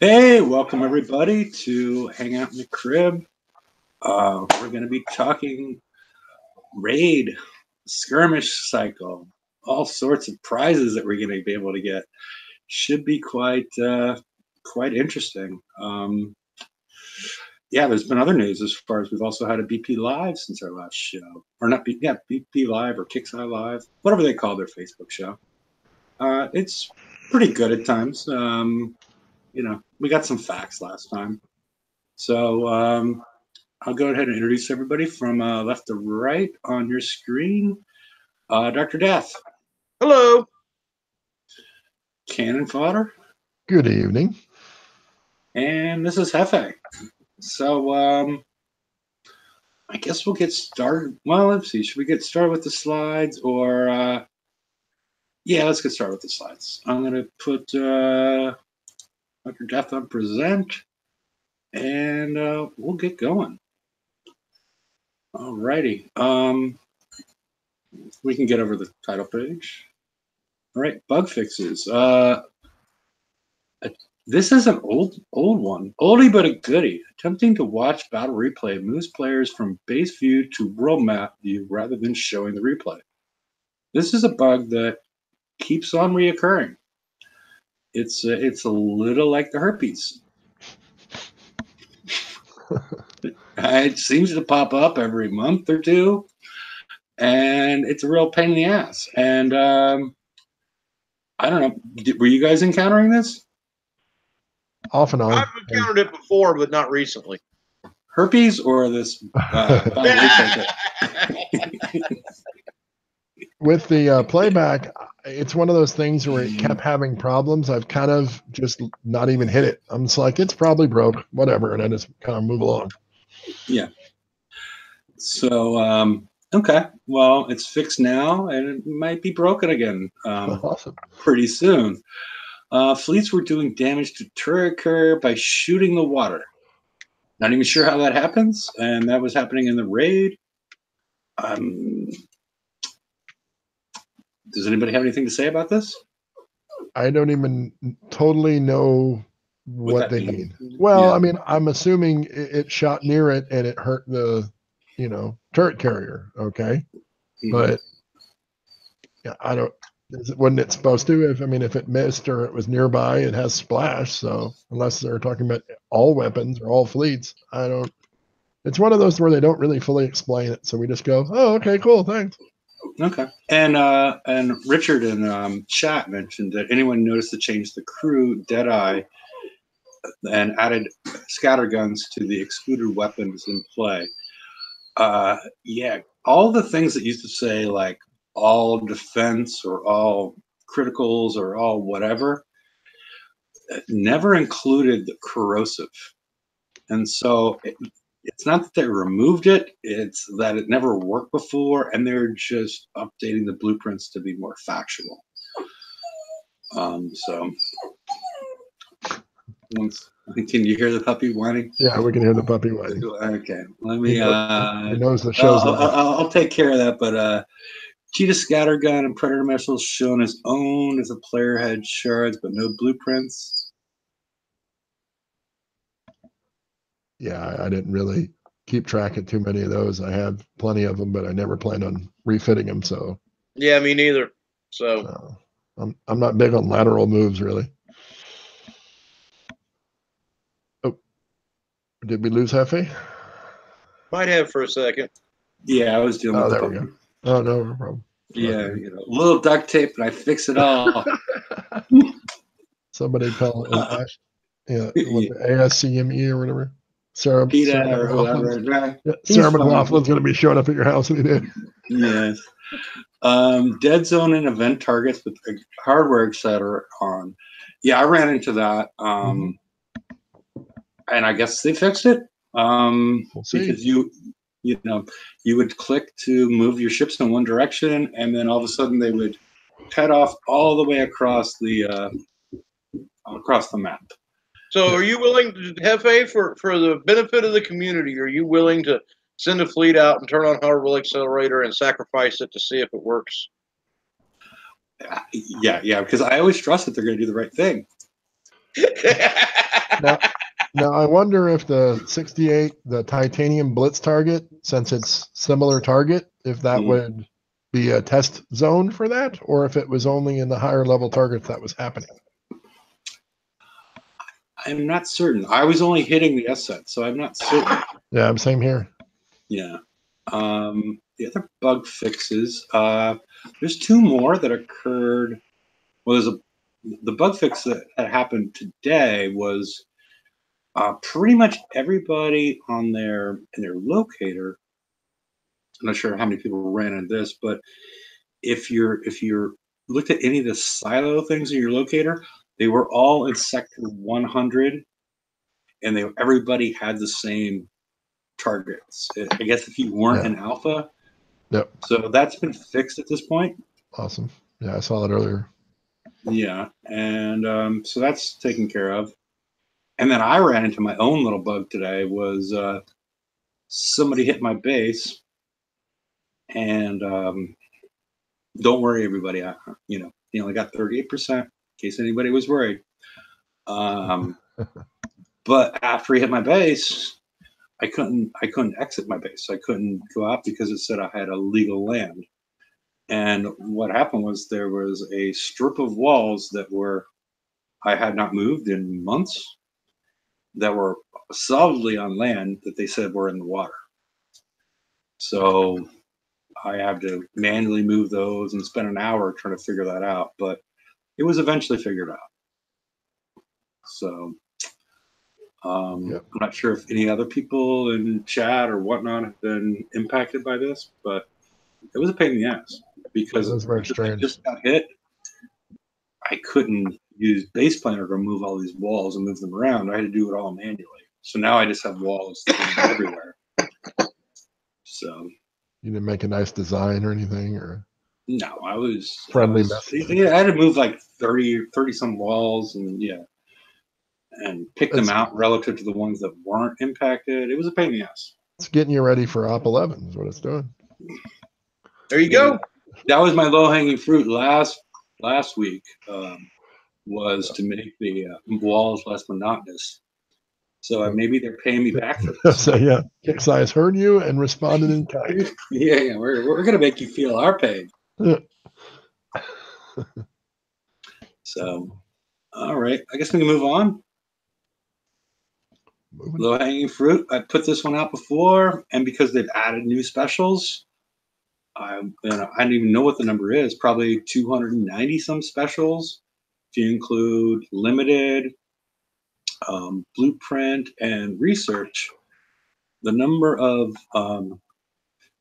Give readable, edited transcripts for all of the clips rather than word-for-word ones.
Hey, welcome everybody to Hang Out in the Crib. We're going to be talking raid, skirmish cycle, all sorts of prizes that we're going to be able to get. Should be quite interesting. Yeah, there's been other news as far as we've also had a BP Live since our last show, or not? BP Live or Kickstarter Live, whatever they call their Facebook show. It's pretty good at times. We got some facts last time. So I'll go ahead and introduce everybody from left to right on your screen. Dr. Death, Hello. Cannon Fodder, Good evening. and this is Hefe. So I guess we'll get started. Well, let's see. Should we get started with the slides or? Yeah, let's get started with the slides. I'm going to put Dr. Death on present, and we'll get going. Alrighty. We can get over the title page. All right, bug fixes. This is an old one, oldie but a goodie. Attempting to watch battle replay moves players from base view to world map view rather than showing the replay. This is a bug that keeps on reoccurring. It's a little like the herpes. It seems to pop up every month or two, and it's a real pain in the ass. And I don't know. Were you guys encountering this? Off and on. I've encountered it before, but not recently. Herpes or this With the playback, it's one of those things where it kept having problems. I've kind of just not even hit it. I'm just like, it's probably broke, whatever, and I just kind of move along. Yeah. So, okay. Well, it's fixed now, and it might be broken again Awesome. pretty soon. Fleets were doing damage to turret carrier by shooting the water. Not even sure how that happens, and that was happening in the raid. Does anybody have anything to say about this? I don't even totally know what they mean. Well, Yeah. I mean, I'm assuming it shot near it and it hurt the, turret carrier. Okay. But yeah, I don't. Wasn't it supposed to? If it missed or it was nearby, it has splash. So unless they're talking about all weapons or all fleets, I don't. It's one of those where they don't really fully explain it. So we just go, oh, okay, cool, thanks. Okay. And Richard in chat mentioned that anyone noticed the change the crew Deadeye and added scatter guns to the excluded weapons in play. Yeah, all the things that used to say like all defense or all criticals or all whatever never included the corrosive. And so it's not that they removed it, it's that it never worked before, and they're just updating the blueprints to be more factual. Can you hear the puppy whining? Yeah, we can hear the puppy whining. Okay, let me. He knows the show's I'll take care of that, but Cheetah Scattergun and Predator missiles shown as owned as a player had shards, but no blueprints. Yeah, I didn't really keep track of too many of those. I have plenty of them, but I never planned on refitting them. So yeah, me neither. So I'm not big on lateral moves, really. Oh, did we lose Hefe? Might have for a second. Yeah, I was dealing with there the we puppy. go. Oh, no problem. Yeah, a little duct tape and I fix it all. Somebody call it ASCME or whatever. Sarah or whoever. Right? Yeah, Sarah McLaughlin's going to be showing up at your house any day. Yes. Dead zone and event targets with hardware, etc. on. Yeah, I ran into that. And I guess they fixed it. We'll see. Because you would click to move your ships in one direction, and then all of a sudden they would head off all the way across the map. So are you willing to, Hefe, for the benefit of the community, are you willing to send a fleet out and turn on Hardware Accelerator and sacrifice it to see if it works? Yeah, because I always trust that they're going to do the right thing. Now, I wonder if the 68, the titanium blitz target, since it's similar target, if that would be a test zone for that, or if it was only in the higher level targets that was happening. I'm not certain. I was only hitting the S set, so I'm not certain. Yeah, I'm same here. Yeah. The other bug fixes. There's two more that occurred. Well, the bug fix that happened today was pretty much everybody in their locator. I'm not sure how many people ran into this, but if you're looked at any of the silo things in your locator, they were all in sector 100, and everybody had the same targets. I guess if you weren't in alpha. Yep. So that's been fixed at this point. Awesome. Yeah, I saw that earlier. Yeah, and so that's taken care of. And then I ran into my own little bug today. Was somebody hit my base, and don't worry, everybody. He only got 38%. In case anybody was worried. But after he hit my base, I couldn't exit my base. I couldn't go out because it said I had illegal land. And what happened was there was a strip of walls that I had not moved in months that were solidly on land that they said were in the water. So I had to manually move those and spend an hour trying to figure that out. But it was eventually figured out. So I'm not sure if any other people in chat or whatnot have been impacted by this, but it was a pain in the ass because very strange. I just got hit. I couldn't use base planner to move all these walls and move them around. I had to do it all manually. So now I just have walls everywhere. So you didn't make a nice design or anything, or no, I was friendly. I had to move like 30 some walls, and pick them out relative to the ones that weren't impacted. It was a pain in the ass. It's getting you ready for Op 11 is what it's doing. There you go. That was my low hanging fruit last week. Was to make the walls less monotonous. So maybe they're paying me back for this. So yeah, Kick Size heard you and responded in kind. Yeah, we're gonna make you feel our pain. So, all right, I guess we can move on. Low hanging fruit. I put this one out before, and because they've added new specials, I don't even know what the number is. Probably 290 some specials. If you include limited, blueprint, and research, the number of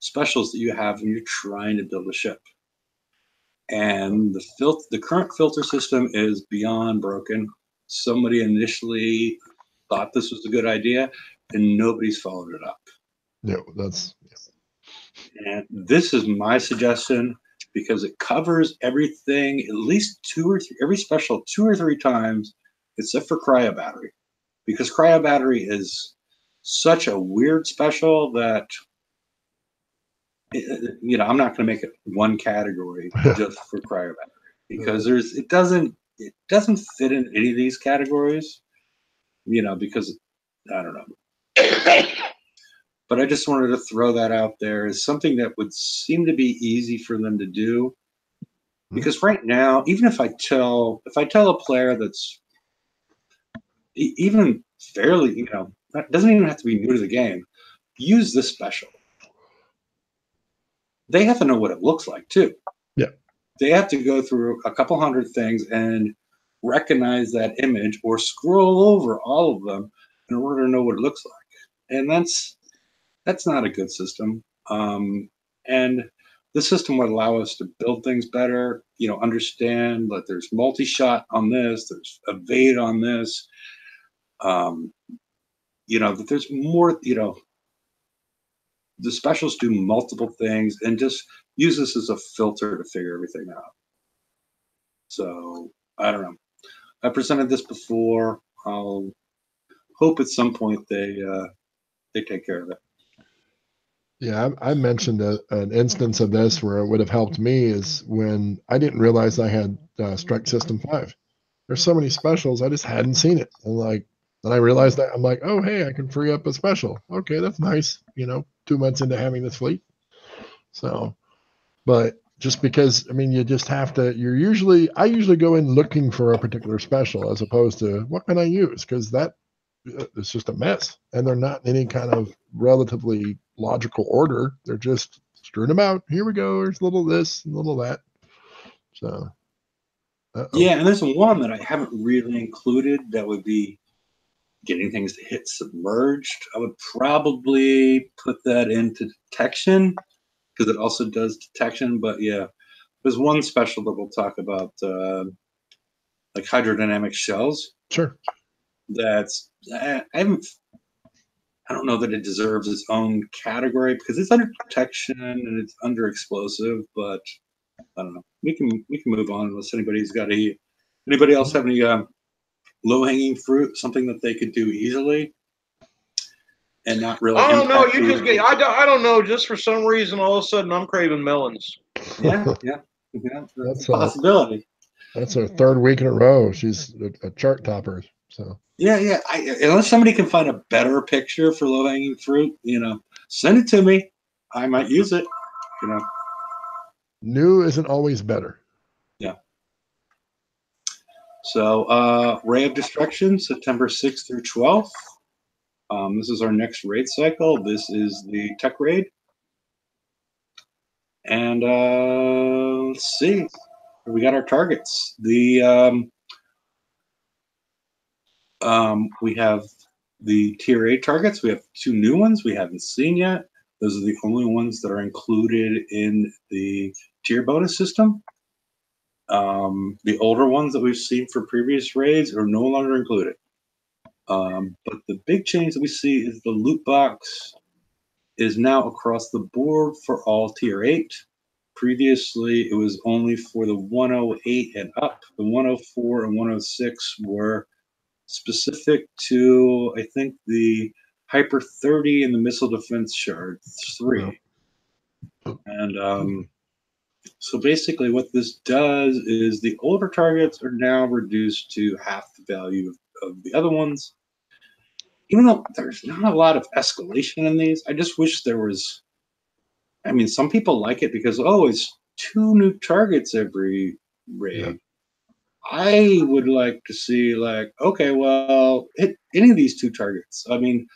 specials that you have when you're trying to build a ship. And the current filter system is beyond broken. Somebody initially thought this was a good idea, and nobody's followed it up. Yeah, and this is my suggestion because it covers everything at least every special 2 or 3 times, except for cryo battery, because cryo battery is such a weird special that I'm not going to make it one category just for cryo battery, because it doesn't fit in any of these categories. Because I don't know. But I just wanted to throw that out there as something that would seem to be easy for them to do. Because right now, even if I tell a player that's even fairly, doesn't even have to be new to the game, use this special. They have to know what it looks like too. Yeah. They have to go through a couple hundred things and recognize that image or scroll over all of them in order to know what it looks like. And that's not a good system. And the system would allow us to build things better, understand that there's multi-shot on this, there's evade on this, that there's more, the specials do multiple things, and just use this as a filter to figure everything out. So I don't know. I presented this before. I'll hope at some point they take care of it. Yeah, I mentioned an instance of this where it would have helped me is when I didn't realize I had Strike System 5. there's so many specials. I just hadn't seen it. And like, then I realized that I'm like, oh, hey, I can free up a special. Okay, that's nice. 2 months into having this fleet. So, but just because, I mean, you just have to, I usually go in looking for a particular special as opposed to what can I use? Because it's just a mess. And they're not in any kind of relatively logical order. They're just strewn them out. Here we go. There's a little this, a little that. So, yeah, and there's one that I haven't really included that would be getting things to hit submerged. I would probably put that into detection because it also does detection. But yeah, there's one special that we'll talk about, like hydrodynamic shells. Sure. That's I don't know that it deserves its own category because it's under protection and it's under explosive, but I don't know. We can move on unless anybody else have any low hanging fruit, something that they could do easily and not really. I don't know. You just I don't know. Just for some reason, all of a sudden, I'm craving melons. Yeah. That's a possibility. That's her third week in a row. She's a chart topper. So yeah. Unless somebody can find a better picture for low hanging fruit, send it to me. I might use it. New isn't always better. Yeah. So, Ray of Destruction, September 6th through 12th. This is our next raid cycle. This is the tech raid. And let's see. We got our targets. We have the tier 8 targets. We have 2 new ones we haven't seen yet. Those are the only ones that are included in the tier bonus system. The older ones that we've seen for previous raids are no longer included. But the big change that we see is the loot box is now across the board for all tier 8. Previously, it was only for the 108 and up. The 104 and 106 were specific to, I think, the Hyper 30 and the Missile Defense Shard 3. And so basically what this does is the older targets are now reduced to half the value of the other ones. Even though there's not a lot of escalation in these, I just wish there was. I mean, some people like it because, it's 2 new targets every raid. Yeah. I would like to see, okay, well, hit any of these 2 targets. I mean,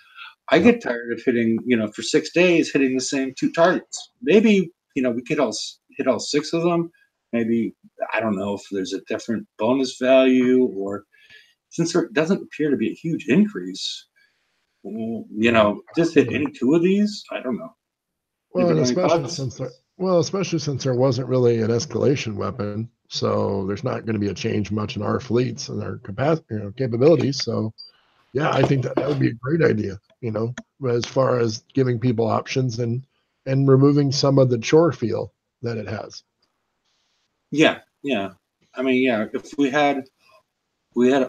I get tired of hitting, for 6 days, hitting the same 2 targets. Maybe, we could all hit all 6 of them. Maybe, I don't know if there's a different bonus value, or since there doesn't appear to be a huge increase, just hit any 2 of these. I don't know. Well, especially since there wasn't really an escalation weapon, so there's not going to be a change much in our fleets and our capacity, capabilities. So, yeah, I think that would be a great idea. As far as giving people options and removing some of the chore feel that it has. Yeah. I mean, if we had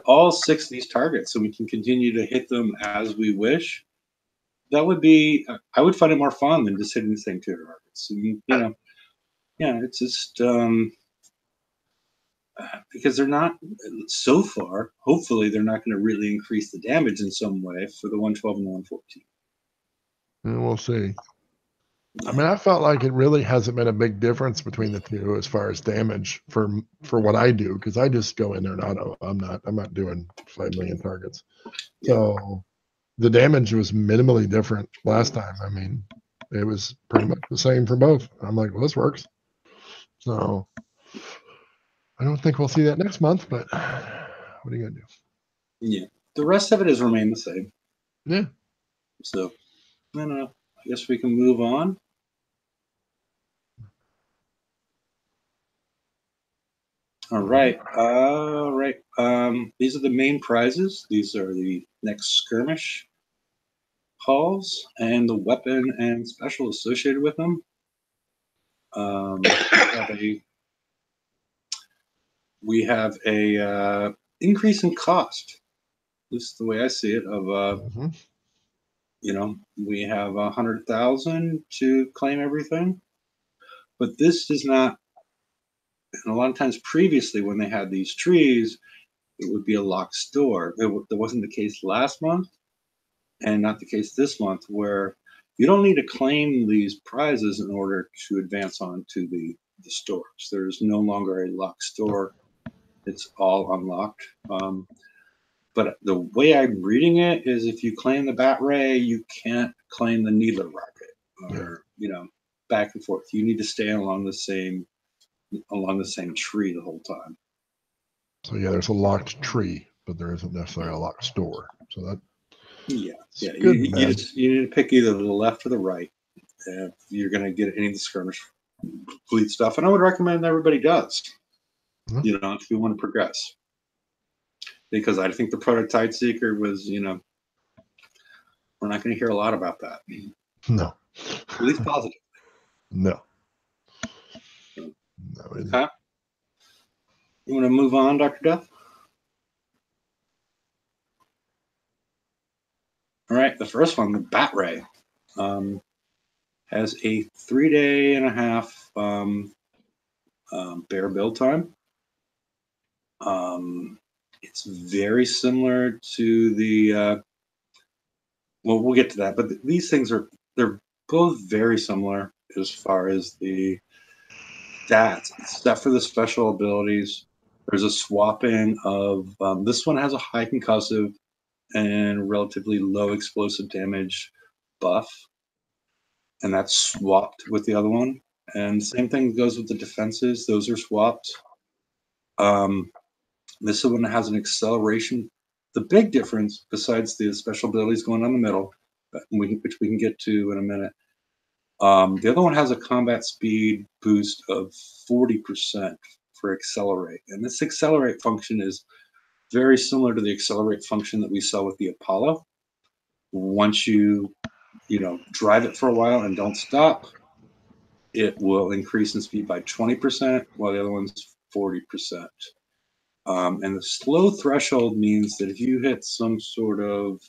all 6 of these targets, so we can continue to hit them as we wish. That would be. I would find it more fun than just hitting the same 2 targets. And, it's just because they're not so far. Hopefully, they're not going to really increase the damage in some way for the 112 and the 114. And we'll see. I mean, I felt like it really hasn't been a big difference between the 2 as far as damage for what I do, because I just go in there and auto. I'm not doing 5 million targets. So the damage was minimally different last time. I mean, it was pretty much the same for both. I'm like, well, this works. So I don't think we'll see that next month, but what are you going to do? Yeah. The rest of it has remained the same. Yeah. So, I don't know. I guess we can move on. All right. These are the main prizes. These are the next skirmish halls and the weapon and special associated with them. We have a increase in cost. This is the way I see it. We have 100,000 to claim everything, but this does not. And a lot of times previously, when they had these trees, it would be a locked store. That wasn't the case last month, and not the case this month, where you don't need to claim these prizes in order to advance on to the stores. There's no longer a locked store. It's all unlocked. But the way I'm reading it is if you claim the Batray, you can't claim the Needler rocket, or back and forth. You need to stay along the same tree the whole time. So yeah, there's a locked tree, but there isn't necessarily a locked store. So that you need to pick either the left or the right if you're going to get any of the skirmish fleet stuff. And I would recommend everybody does. If you want to progress. Because I think the prototype seeker was, we're not going to hear a lot about that. No. At least positive. No. Okay. You want to move on, Dr. Duff? All right. The first one, the Batray, has a 3.5 day bear build time. It's very similar to the. We'll get to that, but these things they're both very similar as far as the stats, except for the special abilities. There's a swapping of this one has a high concussive and relatively low explosive damage buff, and that's swapped with the other one. And the same thing goes with the defenses; those are swapped. This one has an acceleration. The big difference, besides the special abilities going on the middle, which we can get to in a minute, the other one has a combat speed boost of 40% for accelerate. And this accelerate function is very similar to the accelerate function that we saw with the Apollo. Once you drive it for a while and don't stop, it will increase in speed by 20%, while the other one's 40%. And the slow threshold means that if you hit some sort of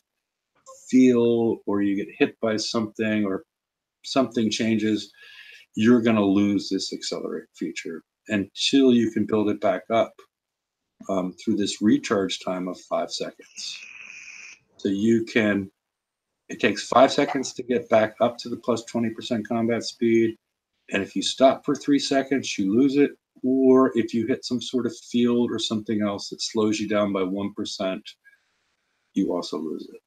field or you get hit by something or something changes, you're going to lose this accelerate feature until you can build it back up through this recharge time of 5 seconds. So it takes 5 seconds to get back up to the plus 20% combat speed. And if you stop for 3 seconds, you lose it. Or if you hit some sort of field or something else that slows you down by 1%, you also lose it.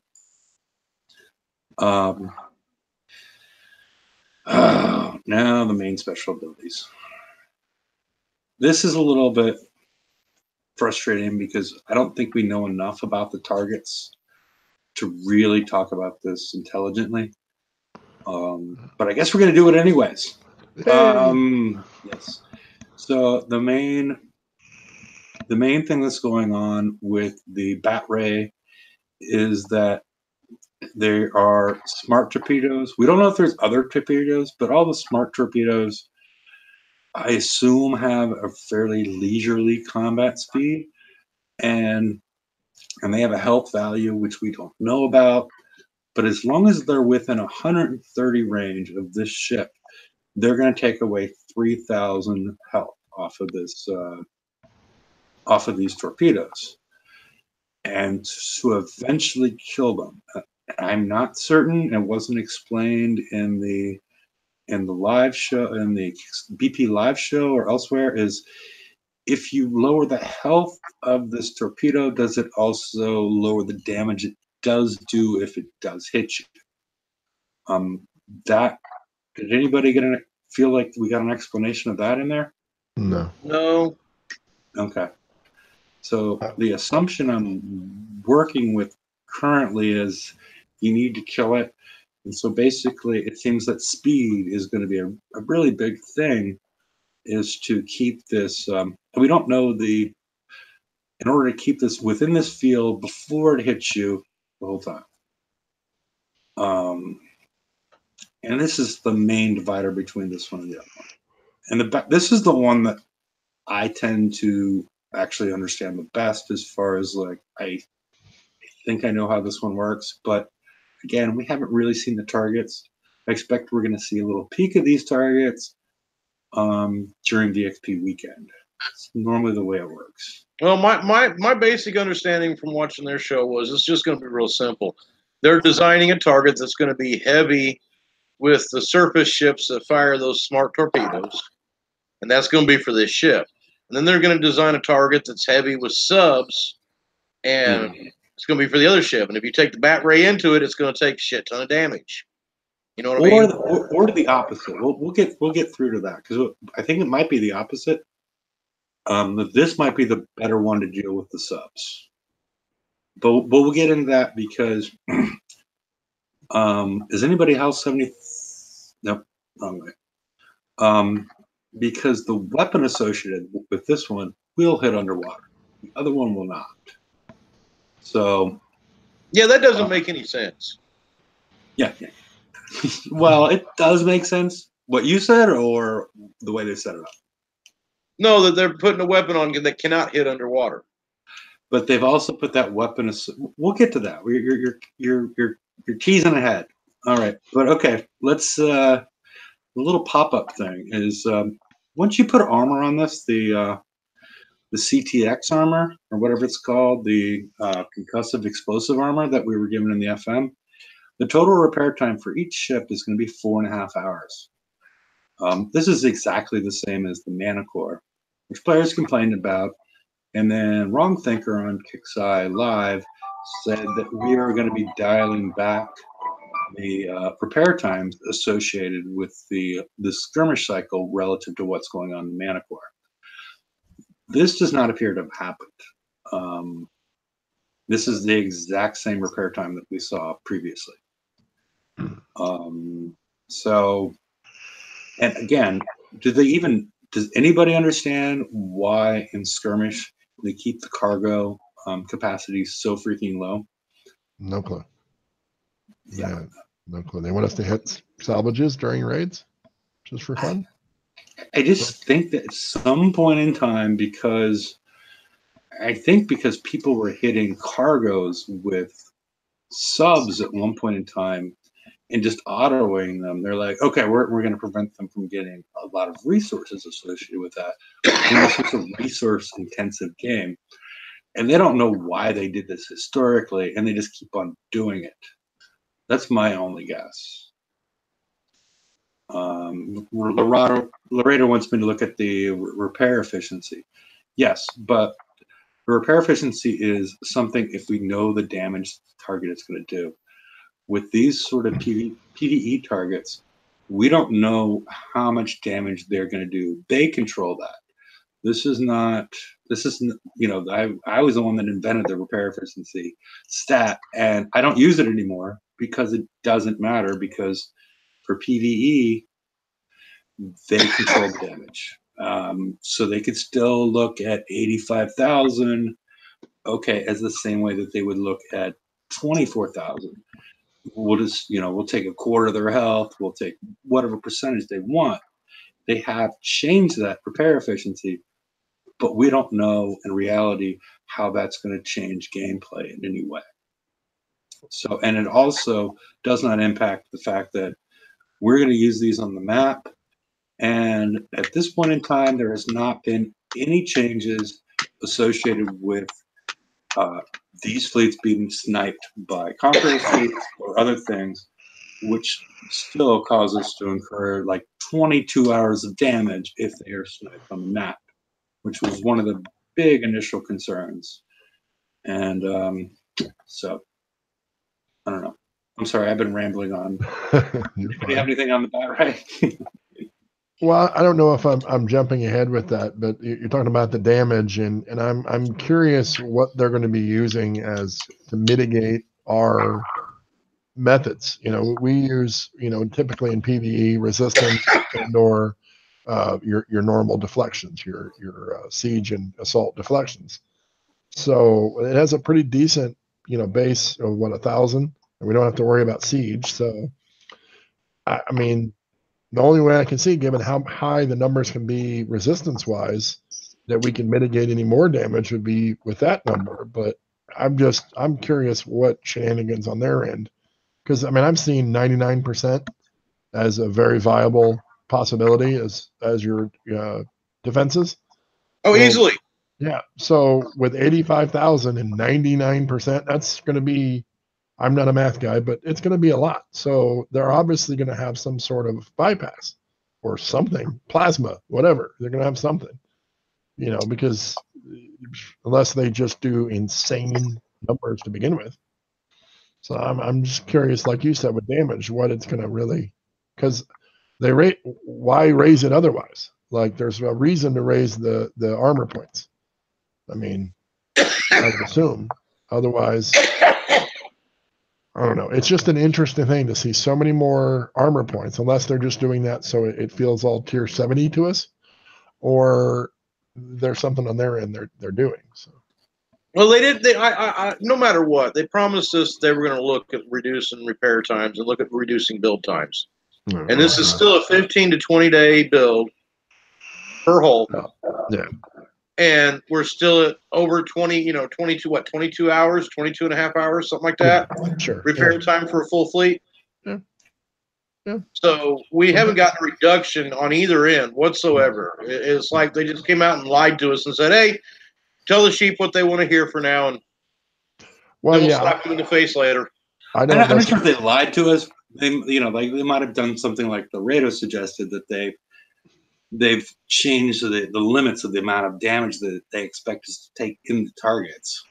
Now the main special abilities. This is a little bit frustrating because I don't think we know enough about the targets to really talk about this intelligently. But I guess we're going to do it anyways. Yes. So the main thing that's going on with the Batray is that there are smart torpedoes. We don't know if there's other torpedoes, but all the smart torpedoes, I assume, have a fairly leisurely combat speed, and they have a health value which we don't know about. But as long as they're within 130 range of this ship, they're going to take away 3,000 health off of this, off of these torpedoes, and to eventually kill them. I'm not certain. It wasn't explained in the live show, in the BP live show or elsewhere. Is if you lower the health of this torpedo, does it also lower the damage it does do if it does hit you? Did anybody feel like we got an explanation of that in there? No. Okay. So the assumption I'm working with currently is you need to kill it. And so basically it seems that speed is going to be a really big thing, is to keep this, we don't know in order to keep this within this field before it hits you the whole time. And this is the main divider between this one and the other one. And this is the one that I tend to actually understand the best, as far as like, I think I know how this one works, but again, we haven't really seen the targets. I expect we're going to see a little peek of these targets during VXP weekend. It's normally the way it works. Well, my basic understanding from watching their show was it's just going to be real simple. They're designing a target that's going to be heavy with the surface ships that fire those smart torpedoes, and that's going to be for this ship. And then they're going to design a target that's heavy with subs, and it's going to be for the other ship. And if you take the Batray into it, it's going to take a shit ton of damage. You know what I mean? Or the opposite. We'll get through to that because I think it might be the opposite. This might be the better one to deal with the subs, but we'll get into that because is anybody else 70? Nope, wrong way. Because the weapon associated with this one will hit underwater, the other one will not. So, yeah, that doesn't make any sense. Yeah. Well, it does make sense. What you said, or the way they set it up. No, that they're putting a weapon on that cannot hit underwater. But they've also put that weapon. We'll get to that. You're teasing ahead. All right, but okay. Let's. The little pop-up thing is once you put armor on this, the CTX armor or whatever it's called, the concussive explosive armor that we were given in the FM. The total repair time for each ship is going to be 4.5 hours. This is exactly the same as the Manicore, which players complained about. And then Wrong Thinker on Kixeye Live said that we are going to be dialing back the repair times associated with the skirmish cycle relative to what's going on in the Manicore. This does not appear to have happened. This is the exact same repair time that we saw previously. So, and again, does anybody understand why in skirmish they keep the cargo capacity so freaking low? No clue. Yeah, no clue. They want us to hit salvages during raids just for fun? I just think that at some point in time, because people were hitting cargoes with subs at one point in time and just autoing them, they're like, okay, we're going to prevent them from getting a lot of resources associated with that. It's just a resource-intensive game. And they don't know why they did this historically, and they just keep on doing it. That's my only guess. Laredo wants me to look at the repair efficiency. Yes, but the repair efficiency is something if we know the damage the target is going to do. With these sort of PvE targets, we don't know how much damage they're going to do. They control that. This is, I was the one that invented the repair efficiency stat, and I don't use it anymore because it doesn't matter, because for PvE, they control the damage. So they could still look at 85,000, okay, as the same way that they would look at 24,000. We'll take a quarter of their health, we'll take whatever percentage they want. They have changed that repair efficiency, but we don't know in reality how that's going to change gameplay in any way. So, and it also does not impact the fact that we're going to use these on the map. And at this point in time, there has not been any changes associated with these fleets being sniped by Conqueror fleets or other things, which still cause us to incur like 22 hours of damage if they are sniped on the map, which was one of the big initial concerns. And so, I don't know. I'm sorry, I've been rambling on. Do you have anything on the Batray? Well, I don't know if I'm jumping ahead with that, but you're talking about the damage, and I'm curious what they're going to be using as to mitigate our methods. We use typically in PvE resistance and/or your normal deflections, your siege and assault deflections. So it has a pretty decent base of 1,000, and we don't have to worry about siege. So I mean, the only way I can see, given how high the numbers can be resistance-wise, that we can mitigate any more damage would be with that number. But I'm curious what shenanigans on their end, because I'm seeing 99% as a very viable possibility as your defenses. Oh, Well, easily. Yeah. So with 85,000 and 99%, that's going to be, I'm not a math guy, but it's going to be a lot. So they're obviously going to have some sort of bypass or something, plasma, whatever. They're going to have something, because unless they just do insane numbers to begin with. So I'm just curious, like you said, with damage, what it's going to really, because why raise it otherwise? Like there's a reason to raise the armor points. I mean, I would assume. Otherwise, I don't know. It's just an interesting thing to see so many more armor points, unless they're just doing that so it feels all tier 70 to us, or there's something on their end they're doing. So. Well, they did. No matter what, they promised us they were going to look at reducing repair times and look at reducing build times. And this is still a 15 to 20 day build per hole. Yeah. And we're still at over 22 hours, 22 and a half hours, something like that. Yeah, sure. Repair time for a full fleet. Yeah. Yeah. So we haven't gotten a reduction on either end whatsoever. It's like they just came out and lied to us and said, hey, tell the sheep what they want to hear for now, and well, we'll slap them in the face later. I'm not sure if they lied to us. They might have done something like the Rado suggested, that they've changed the limits of the amount of damage that they expect us to take in the targets.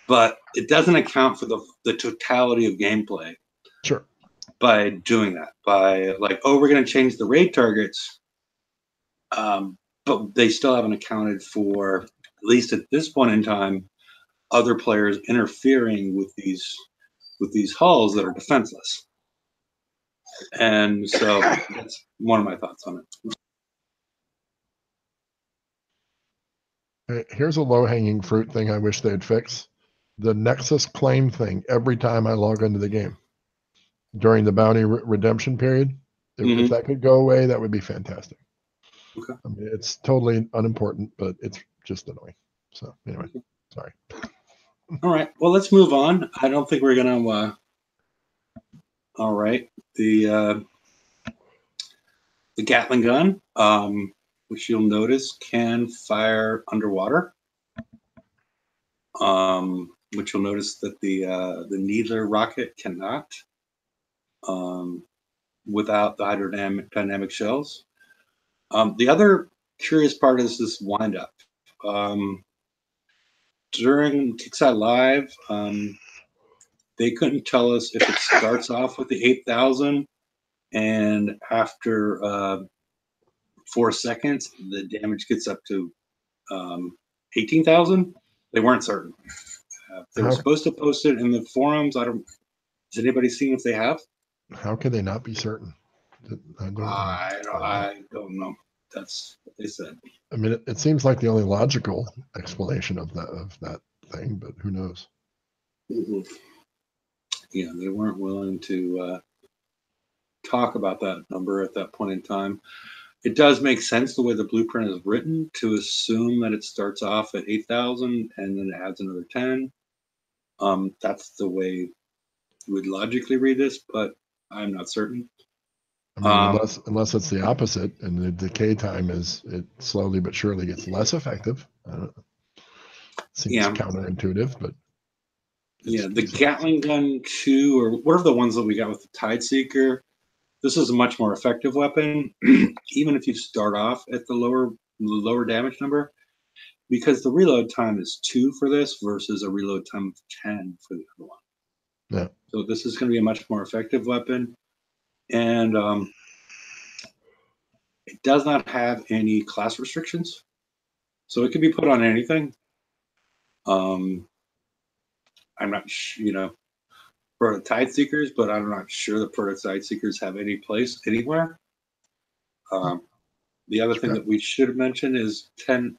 But it doesn't account for the totality of gameplay. Sure. By doing that, we're going to change the raid targets, but they still haven't accounted for, at least at this point in time, other players interfering with these hulls that are defenseless. And so that's one of my thoughts on it. Here's a low-hanging fruit thing I wish they'd fix. The Nexus claim thing every time I log into the game during the bounty redemption period. If that could go away, that would be fantastic. Okay. I mean, it's totally unimportant, but it's just annoying. So anyway, sorry. All right. Well, let's move on. I don't think we're going to... all right. The Gatling gun, which you'll notice can fire underwater. Which you'll notice that the Needler rocket cannot, without the hydrodynamic shells. The other curious part is this windup. During Kickside Live, they couldn't tell us if it starts off with the 8,000 and after 4 seconds the damage gets up to 18,000. They weren't certain. They were supposed to post it in the forums. Has anybody seen if they have? How could they not be certain? I don't know. That's what they said. I mean, it seems like the only logical explanation of that thing, but who knows? Mm-hmm. Yeah, they weren't willing to talk about that number at that point in time. It does make sense the way the blueprint is written to assume that it starts off at 8,000 and then it adds another 10. That's the way you would logically read this, but I'm not certain. I mean, unless it's the opposite, and the decay time it slowly but surely gets less effective. I don't know. Seems counterintuitive, but the Gatling Gun 2, or whatever the ones that we got with the Tide Seeker, this is a much more effective weapon, even if you start off at the lower damage number, because the reload time is 2 for this versus a reload time of 10 for the other one. Yeah. So this is going to be a much more effective weapon. And it does not have any class restrictions, so it can be put on anything. I'm not, for the Tide Seekers, but I'm not sure the Proto Tide Seekers have any place anywhere. The other thing that we should have mentioned is 10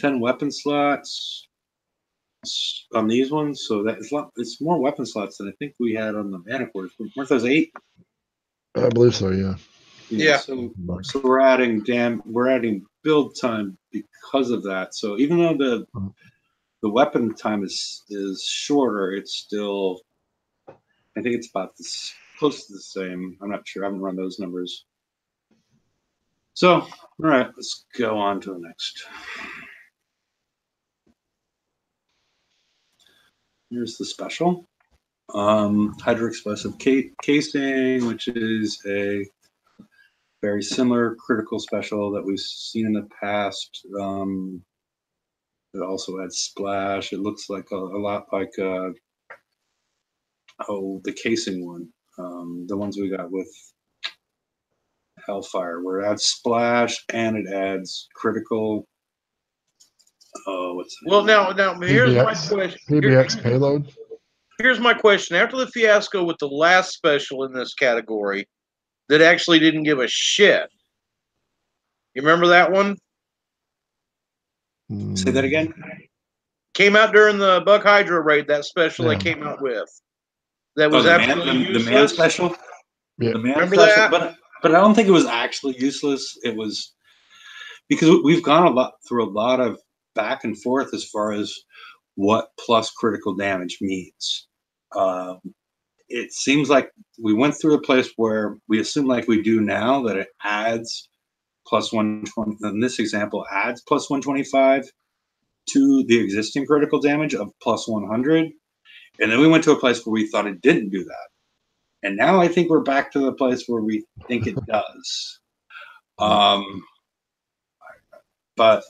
weapon slots on these ones, so that it's more weapon slots than I think we had on the Manticores. Weren't those 8? I believe so. Yeah. Yeah. So we're adding build time because of that. So even though the weapon time is shorter, it's still, I think it's about close to the same. I'm not sure. I haven't run those numbers. So, all right, let's go on to the next. Here's the special. Hydro-explosive casing, which is a very similar critical special that we've seen in the past. It also had splash. It looks like a lot like the casing one, the ones we got with Hellfire, where it adds splash and it adds critical. Oh, what's that? Well, now here's my question. PBX payload. Here's my question. After the fiasco with the last special in this category, that actually didn't give a shit. You remember that one? Say that again. Came out during the Buck Hydra raid. That special they came out with. That was absolutely the man special. Yeah. The man Remember special, that? but I don't think it was actually useless. It was because we've gone through a lot of back and forth as far as what plus critical damage means. It seems like we went through a place where we assume, like we do now, that it adds plus 120. In this example, adds plus 125 to the existing critical damage of plus 100. And then we went to a place where we thought it didn't do that. And now I think we're back to the place where we think it does. But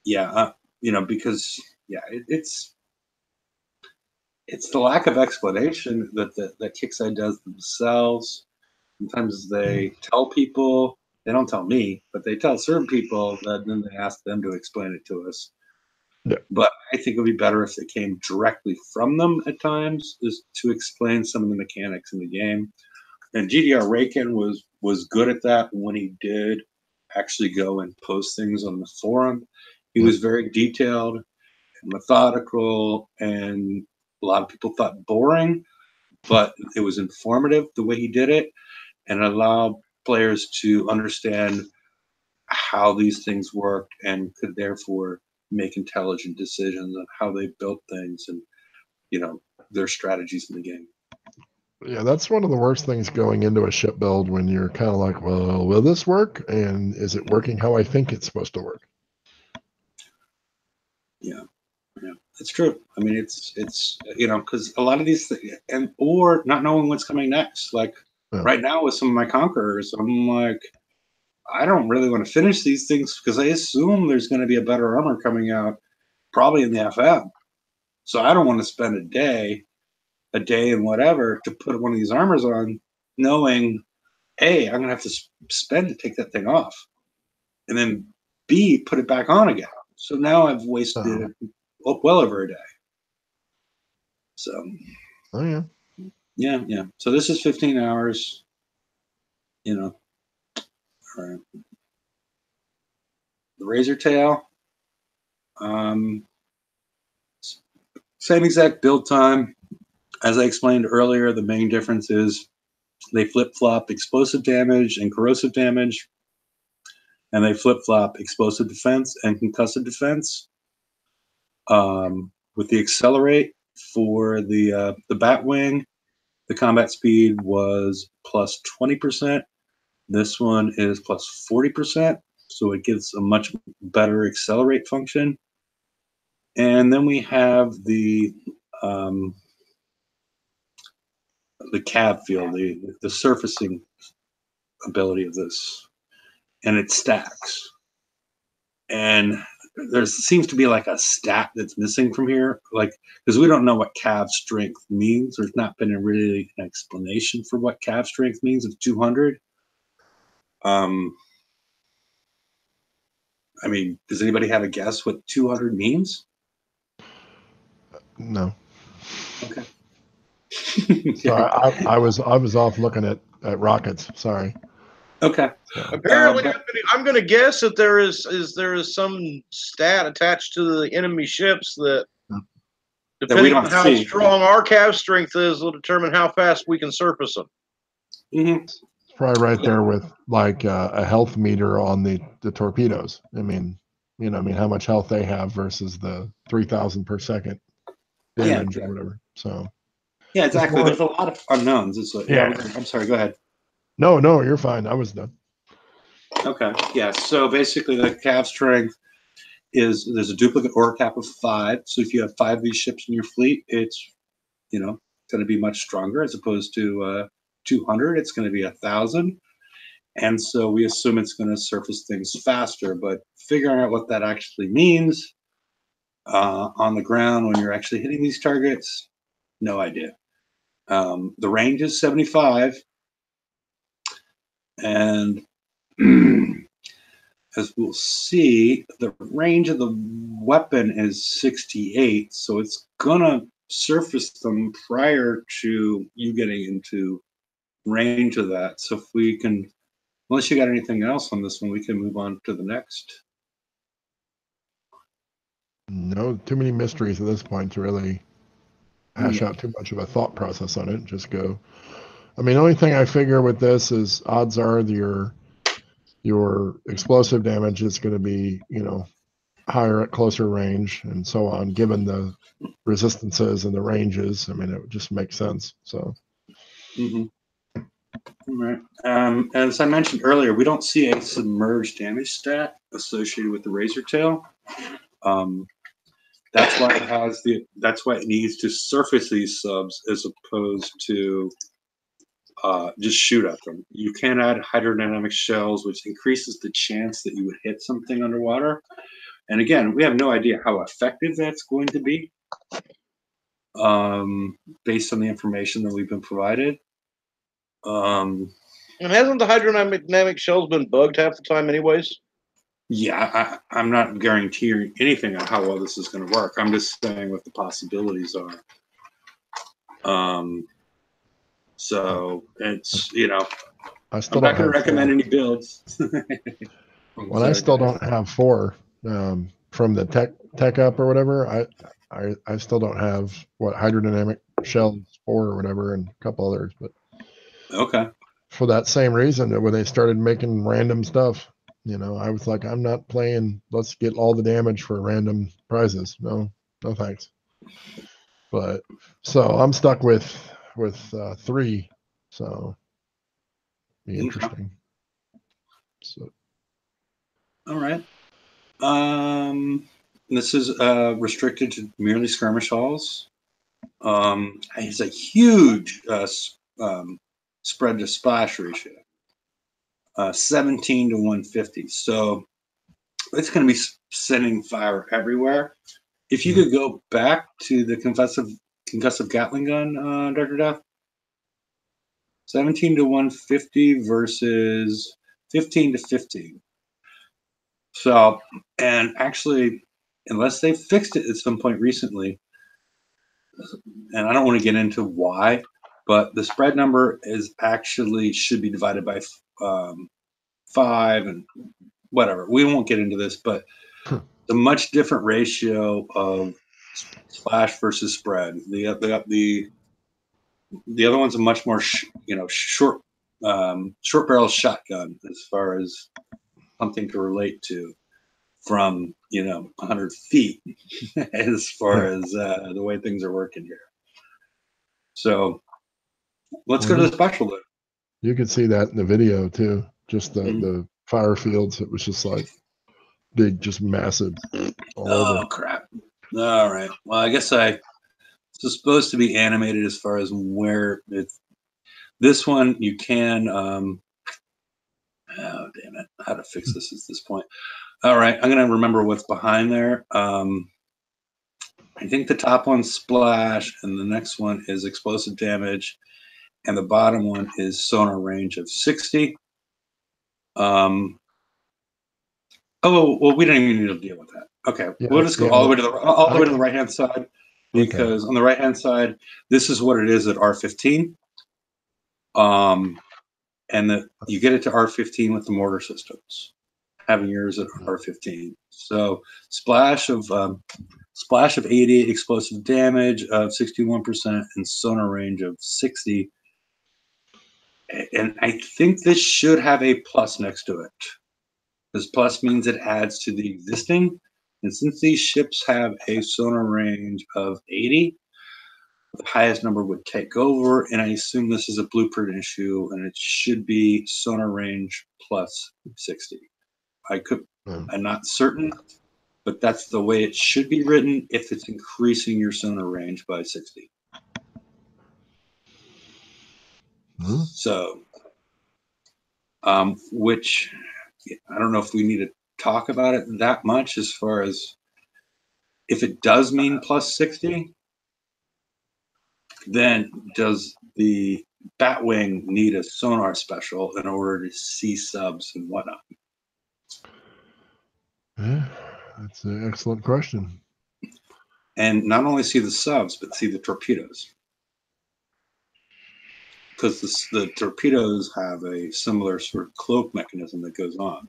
yeah, because it's the lack of explanation that Kickside does themselves. Sometimes they tell people, they don't tell me, but they tell certain people that then they ask them to explain it to us. Yeah. But I think it would be better if it came directly from them at times, is to explain some of the mechanics in the game. And GDR Raken was good at that when he did actually go and post things on the forum. He was very detailed and methodical, and a lot of people thought boring, but it was informative the way he did it, and allowed players to understand how these things worked and could therefore make intelligent decisions on how they built things and their strategies in the game. Yeah, that's one of the worst things going into a ship build, when you're kind of like, well, will this work? And is it working how I think it's supposed to work? Yeah, it's true. I mean, it's because a lot of these things, or not knowing what's coming next. Like right now with some of my Conquerors, I'm like, I don't really want to finish these things because I assume there's going to be a better armor coming out, probably in the FM. So I don't want to spend a day and whatever to put one of these armors on, knowing, A, I'm going to have to spend to take that thing off, and then B, put it back on again. So now I've wasted well over a day. So. Oh yeah. Yeah. So this is 15 hours. All right. The Razortail. Same exact build time. As I explained earlier, the main difference is they flip-flop explosive damage and corrosive damage, and they flip-flop explosive defense and concussive defense. With the accelerate for the Batwing, the combat speed was plus 20%. This one is plus 40%, so it gives a much better accelerate function. And then we have the cab field, the surfacing ability of this, and it stacks. And there seems to be like a stat that's missing from here, like, because we don't know what cav strength means. There's not been really an explanation for what cav strength means of 200. I mean, does anybody have a guess what 200 means? No. Okay. Sorry, I was off looking at rockets. Sorry. Okay. Apparently, I'm going to guess that there is some stat attached to the enemy ships that, depending on how strong our cav strength is, will determine how fast we can surface them. Mm-hmm. It's probably right there with like a health meter on the torpedoes. I mean, how much health they have versus the 3,000 per second damage or whatever. So. Yeah, exactly. There's a lot of unknowns. It's like, I'm sorry. Go ahead. No, you're fine. I was done. Okay. Yeah. So basically, the cav strength is there's a duplicate ore cap of 5. So if you have 5 of these ships in your fleet, it's going to be much stronger as opposed to 200. It's going to be 1,000. And so we assume it's going to surface things faster. But figuring out what that actually means on the ground when you're actually hitting these targets, no idea. The range is 75. And as we'll see, the range of the weapon is 68. So it's going to surface them prior to you getting into range of that. So if we can, unless you got anything else on this one, we can move on to the next. No, too many mysteries at this point to really hash out too much of a thought process on it. Just go. I mean, the only thing I figure with this is odds are your explosive damage is going to be, higher at closer range and so on, given the resistances and the ranges. I mean, it would just make sense. So. Mm-hmm. All right. As I mentioned earlier, we don't see a submerged damage stat associated with the Razortail. That's why it has That's why it needs to surface these subs as opposed to just shoot at them. You can add hydrodynamic shells, which increases the chance that you would hit something underwater. And again, we have no idea how effective that's going to be, based on the information that we've been provided. And hasn't the hydrodynamic shells been bugged half the time, anyways? Yeah, I'm not guaranteeing anything on how well this is going to work. I'm just saying what the possibilities are. So it's I'm not going to recommend any builds. Well, I still don't have 4 from the tech up or whatever. I still don't have hydrodynamic shells 4 or whatever, and a couple others. But okay, for that same reason, that when they started making random stuff, I was like, I'm not playing. Let's get all the damage for random prizes. No thanks. But so I'm stuck with 3. So be interesting. So. All right. This is restricted to merely skirmish halls. It's a huge spread to splash ratio, 17 to 150. So it's going to be sending fire everywhere. If you could go back to the concussive Gatling gun, Dr. Duff, 17 to 150 versus 15 to 15. So, and actually, unless they fixed it at some point recently, and I don't want to get into why, but the spread number is actually should be divided by 5 and whatever. We won't get into this, but the much different ratio of splash versus spread. The other one's a much more short barrel shotgun as far as something to relate to from 100 feet as far as the way things are working here. So let's go to the special then. You could see that in the video too. Just the fire fields. It was just like big, just massive. Oh crap! All right. Well, I guess it's supposed to be animated as far as where it's. This one you can. Oh damn it! How to fix this at this point? All right, I'm gonna remember what's behind there. I think the top one's splash, and the next one is explosive damage, and the bottom one is sonar range of 60. Oh well, we don't even need to deal with that. Okay, we'll just go all the way to the right hand side, because on the right hand side, this is what it is at R15. And that you get it to R15 with the mortar systems, having yours at R15. So splash of 80, explosive damage of 61%, and sonar range of 60. And I think this should have a plus next to it. This plus means it adds to the existing. And since these ships have a sonar range of 80, the highest number would take over, and I assume this is a blueprint issue, and it should be sonar range plus 60. I'm not certain, but that's the way it should be written if it's increasing your sonar range by 60. So, which I don't know if we need to talk about it that much as far as if it does mean plus 60, then does the Batwing need a sonar special in order to see subs and whatnot? Yeah, that's an excellent question. And not only see the subs, but see the torpedoes. Because the torpedoes have a similar sort of cloak mechanism that goes on.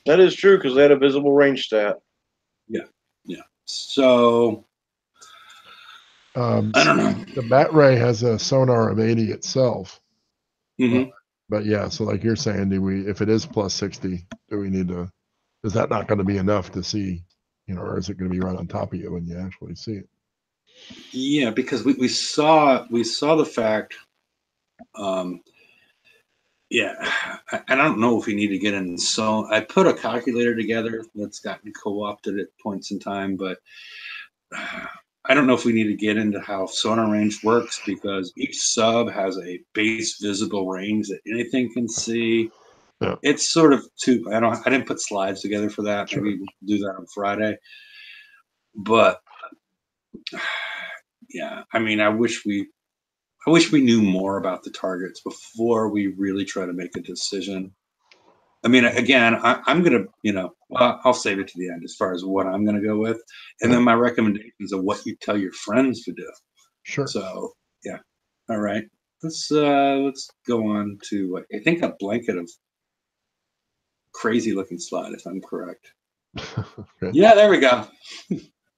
That is true because they had a visible range stat. Yeah. So I don't know. The Batray has a sonar of 80 itself. Mm-hmm. But yeah, so like you're saying, if it is plus 60, do we need to? Is that not going to be enough to see, or is it going to be right on top of you when you actually see it? Yeah, because we saw the fact. Yeah, I don't know if we need to get in. So I put a calculator together that's gotten co-opted at points in time, but I don't know if we need to get into how sonar range works because each sub has a base visible range that anything can see. Yeah. It's sort of too. I didn't put slides together for that. Sure. Maybe we'll do that on Friday. But yeah, I mean, I wish we knew more about the targets before we really try to make a decision. I mean, again, I'm going to, I'll save it to the end as far as what I'm going to go with. And then my recommendations of what you tell your friends to do. Sure. So, yeah. All right. Let's go on to, I think, a blanket of crazy looking slide, if I'm correct. Okay. Yeah, there we go.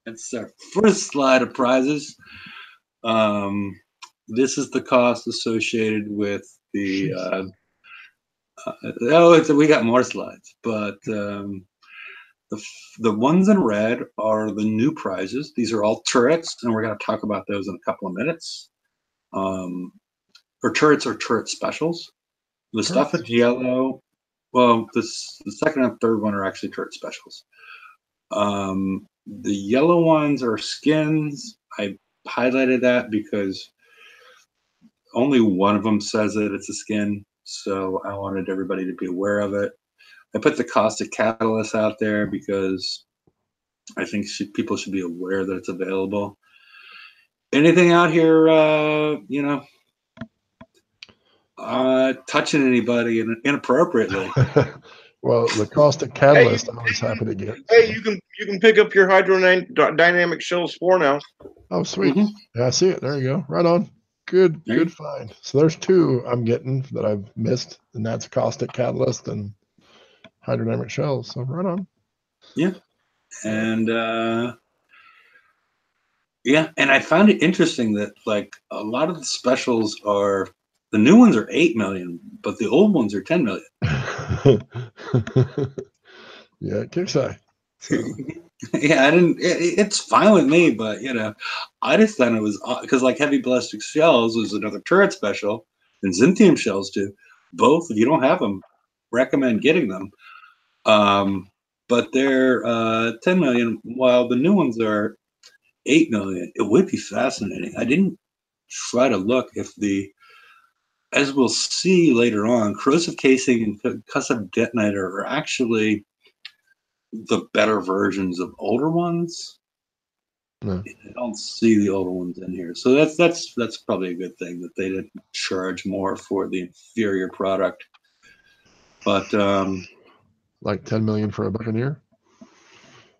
That's our first slide of prizes. This is the cost associated with the we got more slides, but the ones in red are the new prizes. These are all turrets, and we're going to talk about those in a couple of minutes. Or turrets or turret specials. The stuff that's yellow, well, the second and third one are actually turret specials. The yellow ones are skins. I highlighted that because only one of them says that it's a skin, so I wanted everybody to be aware of it. I put the caustic catalyst out there because I think people should be aware that it's available. Anything out here, touching anybody inappropriately? Well, the caustic catalyst, I was happy to get. Hey, you can pick up your hydrodynamic shells 4 now. Oh, sweet. Mm-hmm. Yeah, I see it. There you go. Right on. Good find. So there's 2 I'm getting that I've missed, and that's caustic catalyst and hydrodynamic shells. So right on. Yeah. And and I found it interesting that like a lot of the specials are the new ones are 8 million, but the old ones are 10 million. Yeah, it kicks high. So. Yeah, it's fine with me, but I just thought it was because like heavy ballistic shells was another turret special, and Zintium shells too. Both, if you don't have them, recommend getting them. But they're 10 million, while the new ones are 8 million. It would be fascinating. I didn't try to look if as we'll see later on, corrosive casing and concussive detonator are actually the better versions of older ones. No. I don't see the older ones in here, so that's probably a good thing that they didn't charge more for the inferior product. But like 10 million for a Buccaneer.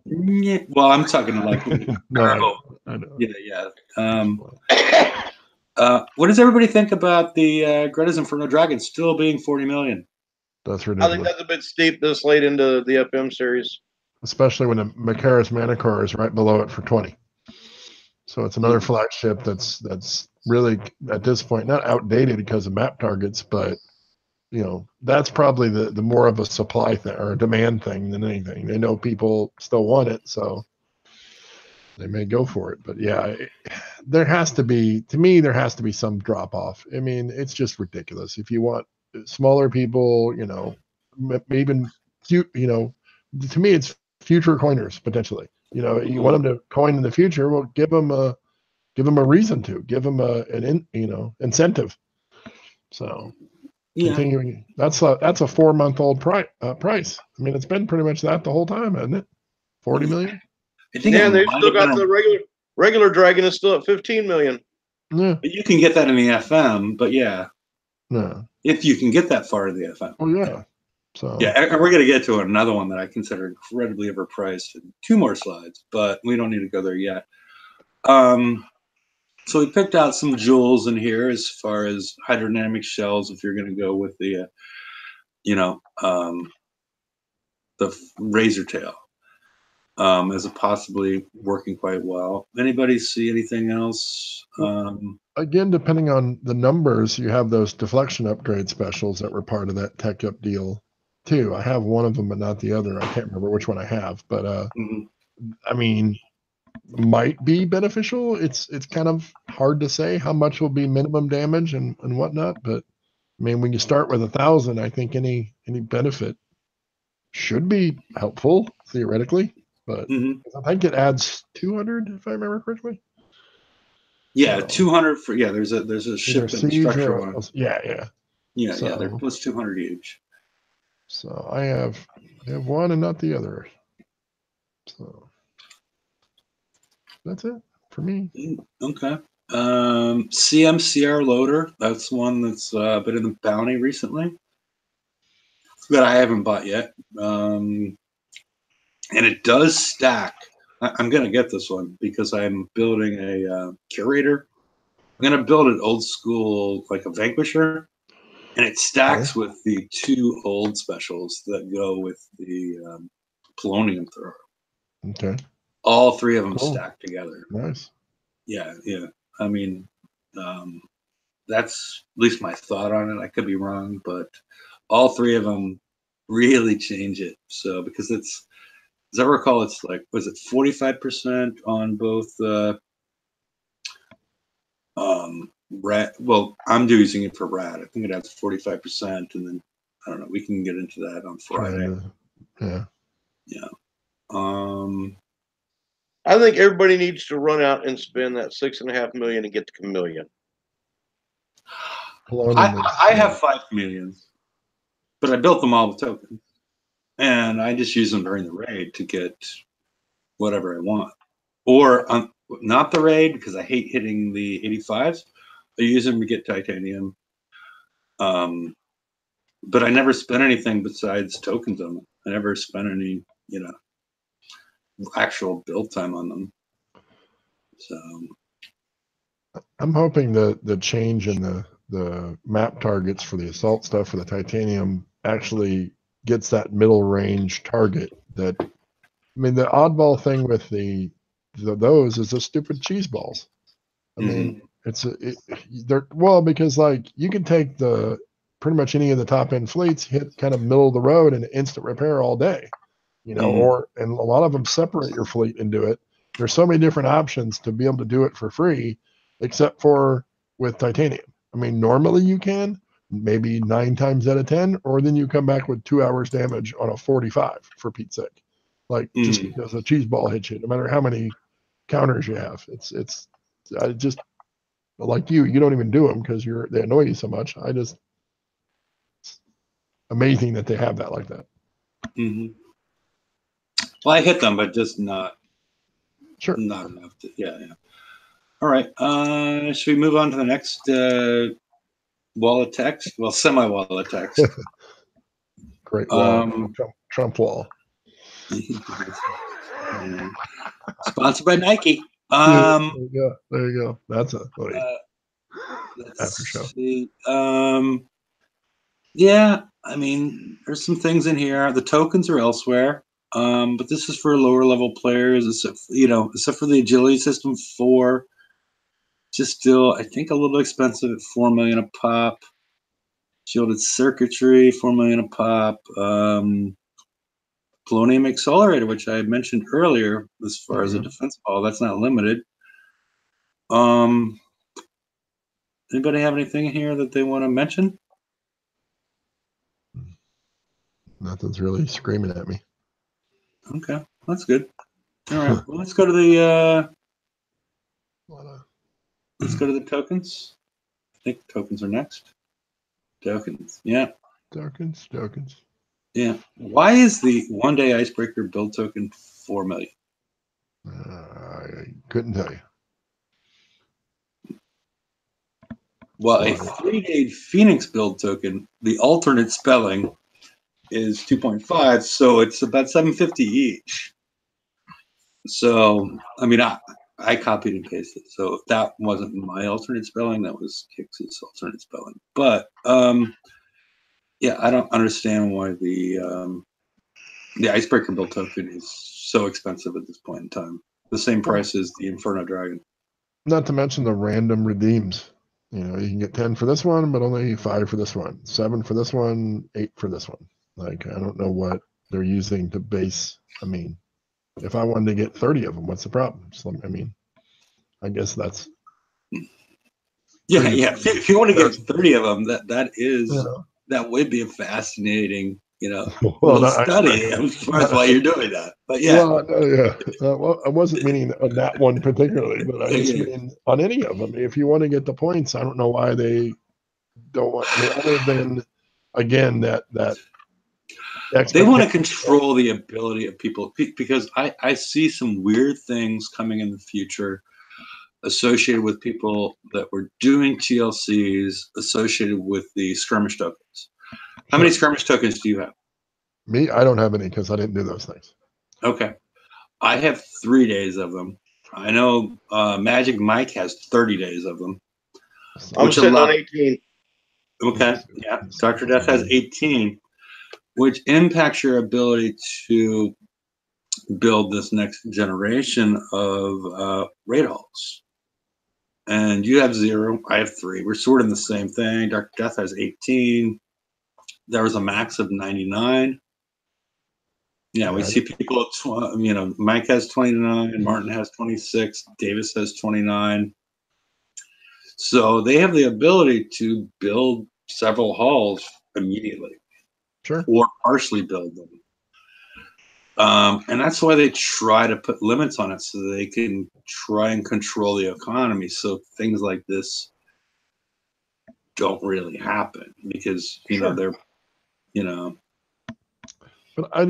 Yeah, well, I'm talking like no, I know. Yeah. What does everybody think about the Greta's Inferno Dragon still being 40 million? That's ridiculous. I think that's a bit steep this late into the FM series. Especially when the Macaris Manicore is right below it for 20. So it's another flagship that's really, at this point, not outdated because of map targets, but, that's probably the more of a supply thing or a demand thing than anything. They know people still want it, so they may go for it. But yeah, there has to be, to me, there has to be some drop off. I mean, it's just ridiculous. If you want smaller people, you know, even cute, you know, to me, it's future coiners potentially. You know, you want them to coin in the future. Well, give them a reason to, give them you know, incentive. So Yeah. continuing, that's a 4-month-old price. I mean, it's been pretty much that the whole time, hasn't it? 40 million. I think Yeah, and it they've might still have got been the regular Dragon is still at 15 million. Yeah. but you can get that in the FM, but yeah, No. if you can get that far in the FM. Oh yeah. So Yeah, and we're going to get to another one that I consider incredibly overpriced in 2 more slides, but we don't need to go there yet. So we picked out some jewels in here as far as hydrodynamic shells. If you're going to go with the, you know, the Razortail, as a possibly working quite well. Anybody see anything else? again, depending on the numbers, you have those deflection upgrade specials that were part of that tech up deal too. I have one of them, but not the other. I can't remember which one I have, but I mean, might be beneficial. It's kind of hard to say how much will be minimum damage and whatnot. But I mean, when you start with 1,000, I think any benefit should be helpful theoretically. But I think it adds 200 if I remember correctly. Yeah, So, 200 for there's a ship and structure one. Yeah. Yeah, they're plus 200 each. So I have one and not the other. So that's it for me. Okay. CMCR loader. That's one that's been in the bounty recently that I haven't bought yet. And it does stack. I'm going to get this one because I'm building a curator. I'm going to build an old school, like a Vanquisher, and it stacks with the 2 old specials that go with the Polonium Thrower. Okay. All 3 of them stacked together. Nice. Yeah. I mean, that's at least my thought on it. I could be wrong, but all 3 of them really change it. So because it's, as I recall, it's like, was it 45% on both rat? Well, I'm using it for rat. I think it has 45%, and then I don't know. We can get into that on Friday. Yeah. I think everybody needs to run out and spend that $6.5 million and get the chameleon. I have 5 chameleons, but I built them all with tokens, and I just use them during the raid to get whatever I want, or not the raid because I hate hitting the 85s. I use them to get titanium, but I never spent anything besides tokens on them. I never spent any, actual build time on them. So I'm hoping that the change in the map targets for the assault stuff for the titanium actually gets that middle range target. That, I mean, the oddball thing with those is the stupid cheese balls. I mean, they're because like you can take pretty much any of the top end fleets, hit kind of middle of the road and instant repair all day, and a lot of them separate your fleet and do it. There's so many different options to be able to do it for free, except for with titanium. I mean, normally you can maybe 9 times out of 10, or then you come back with 2 hours damage on a 45 for Pete's sake, like just because a cheese ball hits you, no matter how many counters you have. I just, like you don't even do them because they annoy you so much. It's amazing that they have that like that. Well, I hit them, but just not not enough to. Yeah. All right. Should we move on to the next wall of text? Well, semi-wall of text. Great wall. Trump wall. Sponsored by Nike. There you go. That's a after show. Yeah, I mean, there's some things in here. The tokens are elsewhere, but this is for lower level players. Except for the agility system 4, just still, I think, a little expensive at 4 million a pop. Shielded circuitry, 4 million a pop. Polonium Accelerator, which I mentioned earlier, as far as a defense ball, that's not limited. Anybody have anything here that they want to mention? Nothing's really screaming at me. Okay, that's good. All right, well, let's go to the tokens. I think tokens are next. Tokens, yeah. Tokens. Yeah. Why is the one-day icebreaker build token 4 million? I couldn't tell you. Well, a 3-day Phoenix build token, the alternate spelling, is 2.5, so it's about 750 each. So, I mean, I copied and pasted. So that wasn't my alternate spelling. That was Kix's alternate spelling. But yeah, I don't understand why the icebreaker build token is so expensive at this point in time. The same price as the Inferno Dragon. Not to mention the random redeems. You know, you can get 10 for this one, but only 5 for this one, 7 for this one, 8 for this one. Like, I don't know what they're using to base. I mean, if I wanted to get 30 of them, what's the problem? So, I mean, I guess that's. Yeah. If you want to get 30 of them, Yeah. that would be a fascinating, Well, little study as far as why you're doing that. But yeah. Well, I wasn't meaning on that one particularly, but I just mean on any of them. If you want to get the points, I don't know why they don't want. I mean, other than again that they want to control the ability of people, because I see some weird things coming in the future associated with people that were doing TLCs associated with the skirmish tokens. How many skirmish tokens do you have? Me, I don't have any because I didn't do those things. Okay. I have 3 days of them. I know Magic Mike has 30 days of them. I'm sitting on 18. Okay. Yeah. Dr. Death has 18, which impacts your ability to build this next generation of raid halls. And you have 0. I have 3. We're sort of the same thing. Dr. Death has 18. There was a max of 99. Yeah, we see people at Mike has 29, Martin has 26, Davis has 29. So they have the ability to build several halls immediately. Sure. Or partially build them. And that's why they try to put limits on it, so they can try and control the economy, so things like this don't really happen, because they're But I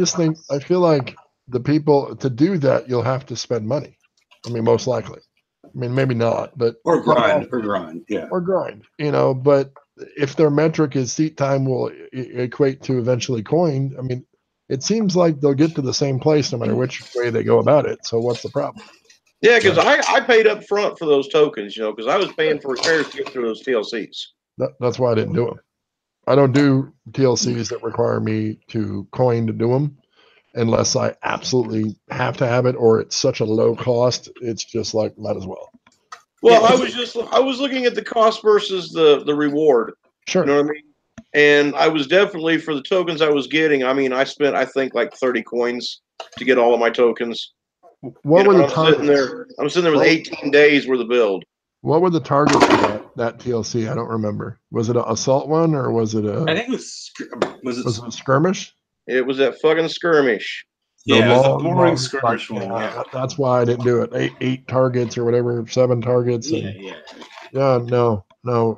feel like the people to do that, you'll have to spend money. I mean, most likely. I mean, maybe not, but or grind, yeah, or grind. But if their metric is seat time will equate to eventually coin, I mean, it seems like they'll get to the same place no matter which way they go about it. So what's the problem? Yeah, because I paid up front for those tokens, because I was paying for repairs to get through those TLCs. That's why I didn't do them. I don't do TLCs that require me to coin to do them unless I absolutely have to have it, or it's such a low cost. It's just like, might as well. Well, I was looking at the cost versus the reward. Sure. You know what I mean? And I was definitely, for the tokens I was getting, I mean, I spent, I think, like 30 coins to get all of my tokens. What were the targets? I'm sitting there with 18 days worth of build. What were the targets for that TLC? I don't remember. Was it an assault one, or was it I think it was it a skirmish? It was that fucking skirmish. Yeah, it was a boring skirmish one. Yeah. That's why I didn't do it. Eight targets or whatever, 7 targets. No,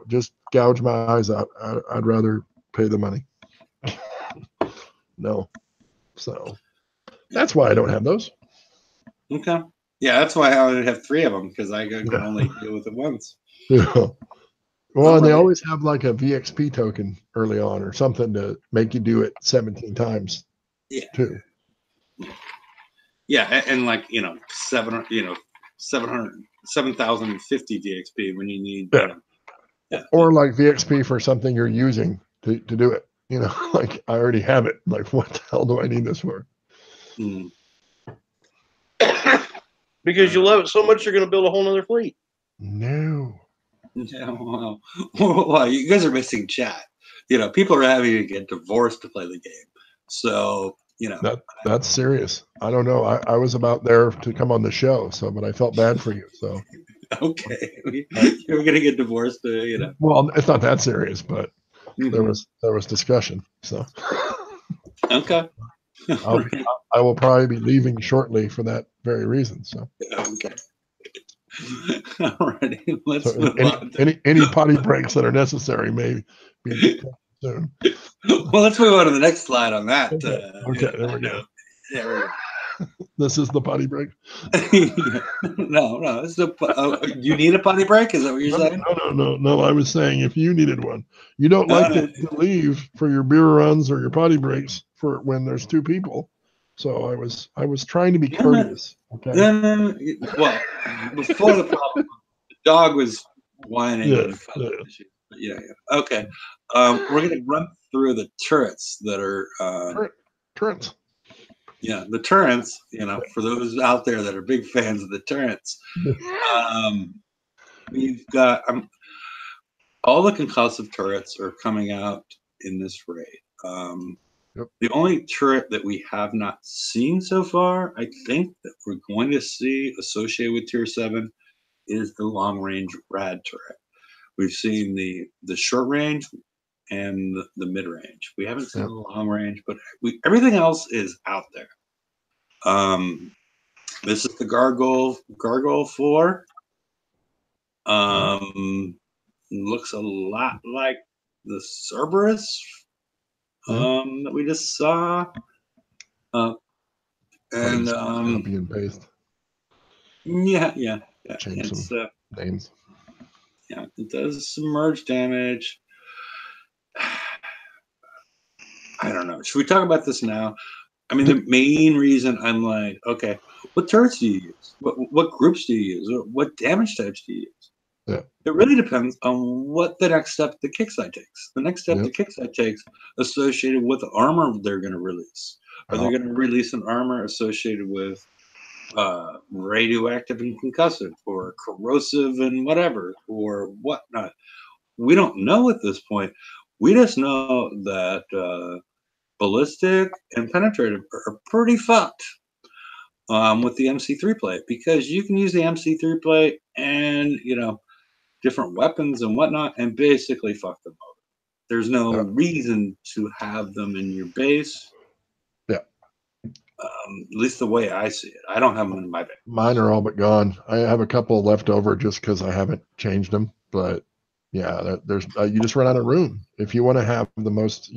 just gouge my eyes out. I'd rather pay the money. No. So that's why I don't have those. Okay. Yeah, that's why I only have 3 of them, because I can only deal with it once. Yeah. Well, and they always have like a VXP token early on or something to make you do it 17 times. Yeah. Too. Yeah, and like 7,050 DXP when you need. Or like VXP for something you're using to do it. Like I already have it. Like, what the hell do I need this for? Because you love it so much, you're going to build a whole nother fleet. No. Yeah, well, you guys are missing chat. People are having to get divorced to play the game. So, That's serious. I don't know. I was about there to come on the show, but I felt bad for you. So Okay, you're gonna get divorced, Well, it's not that serious, but there Mhm. was discussion. So Okay. I will probably be leaving shortly for that very reason. So Okay. Alrighty, let's so move on. any potty breaks that are necessary may be discussed soon. Well, let's move on to the next slide on that. Okay, there we go. Yeah, there we go. This is the potty break. No. You need a potty break? Is that what you're saying? No. I was saying if you needed one, you don't like to leave for your beer runs or your potty breaks for when there's two people. So I was trying to be courteous. Okay. Well, before the problem, the dog was whining. Yeah. Okay. We're gonna run through the turrets that are Turrets. Yeah, the turrets, for those out there that are big fans of the turrets, we've got all the concussive turrets are coming out in this raid. Yep. The only turret that we have not seen so far, I think that we're going to see associated with Tier 7 is the long range rad turret. We've seen the short range and the mid range. We haven't seen the long range, but everything else is out there. This is the Gargoyle 4. Looks a lot like the Cerberus that we just saw. And copy and paste. Yeah. Change some names. Yeah, it does submerge damage. I don't know. Should we talk about this now? I mean, the main reason I'm like, okay, what turrets do you use? What groups do you use? What damage types do you use? Yeah. It really depends on what the next step the kicksite takes. The next step the kicksite takes associated with the armor they're going to release. Are they going to release an armor associated with radioactive and concussive or corrosive and whatever or whatnot? We don't know at this point. We just know that ballistic and penetrative are pretty fucked with the MC3 plate because you can use the MC3 plate and different weapons and whatnot and basically fuck them over. There's no reason to have them in your base. Yeah. At least the way I see it. I don't have them in my base. Mine are all but gone. I have a couple left over just because I haven't changed them. But yeah, there's you just run out of room if you want to have the most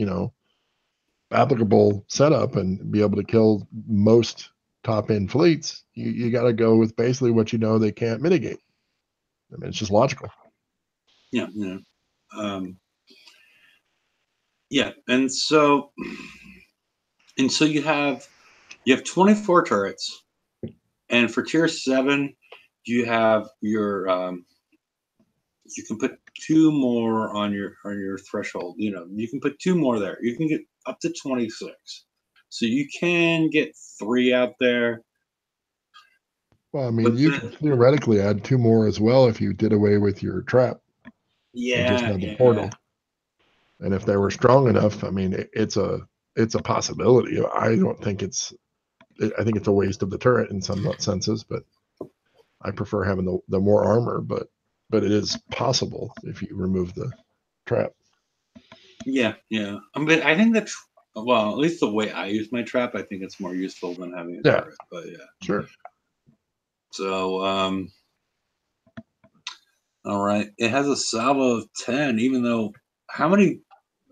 applicable setup and be able to kill most top end fleets. You got to go with basically what they can't mitigate. I mean, it's just logical. Yeah. And so you have 24 turrets, and for Tier 7, you have your you can put 2 more on your threshold. You can put 2 more there. You can get up to 26, so you can get 3 out there. Well, I mean, you could theoretically add 2 more as well if you did away with your trap. Yeah, and just had the portal. And if they were strong enough, I mean, it's a possibility. I don't think I think it's a waste of the turret in some senses, but I prefer having the more armor. But it is possible if you remove the trap. Yeah. I mean, I think at least the way I use my trap, I think it's more useful than having a turret. But yeah, sure. So, all right, it has a salvo of 10. Even though, how many?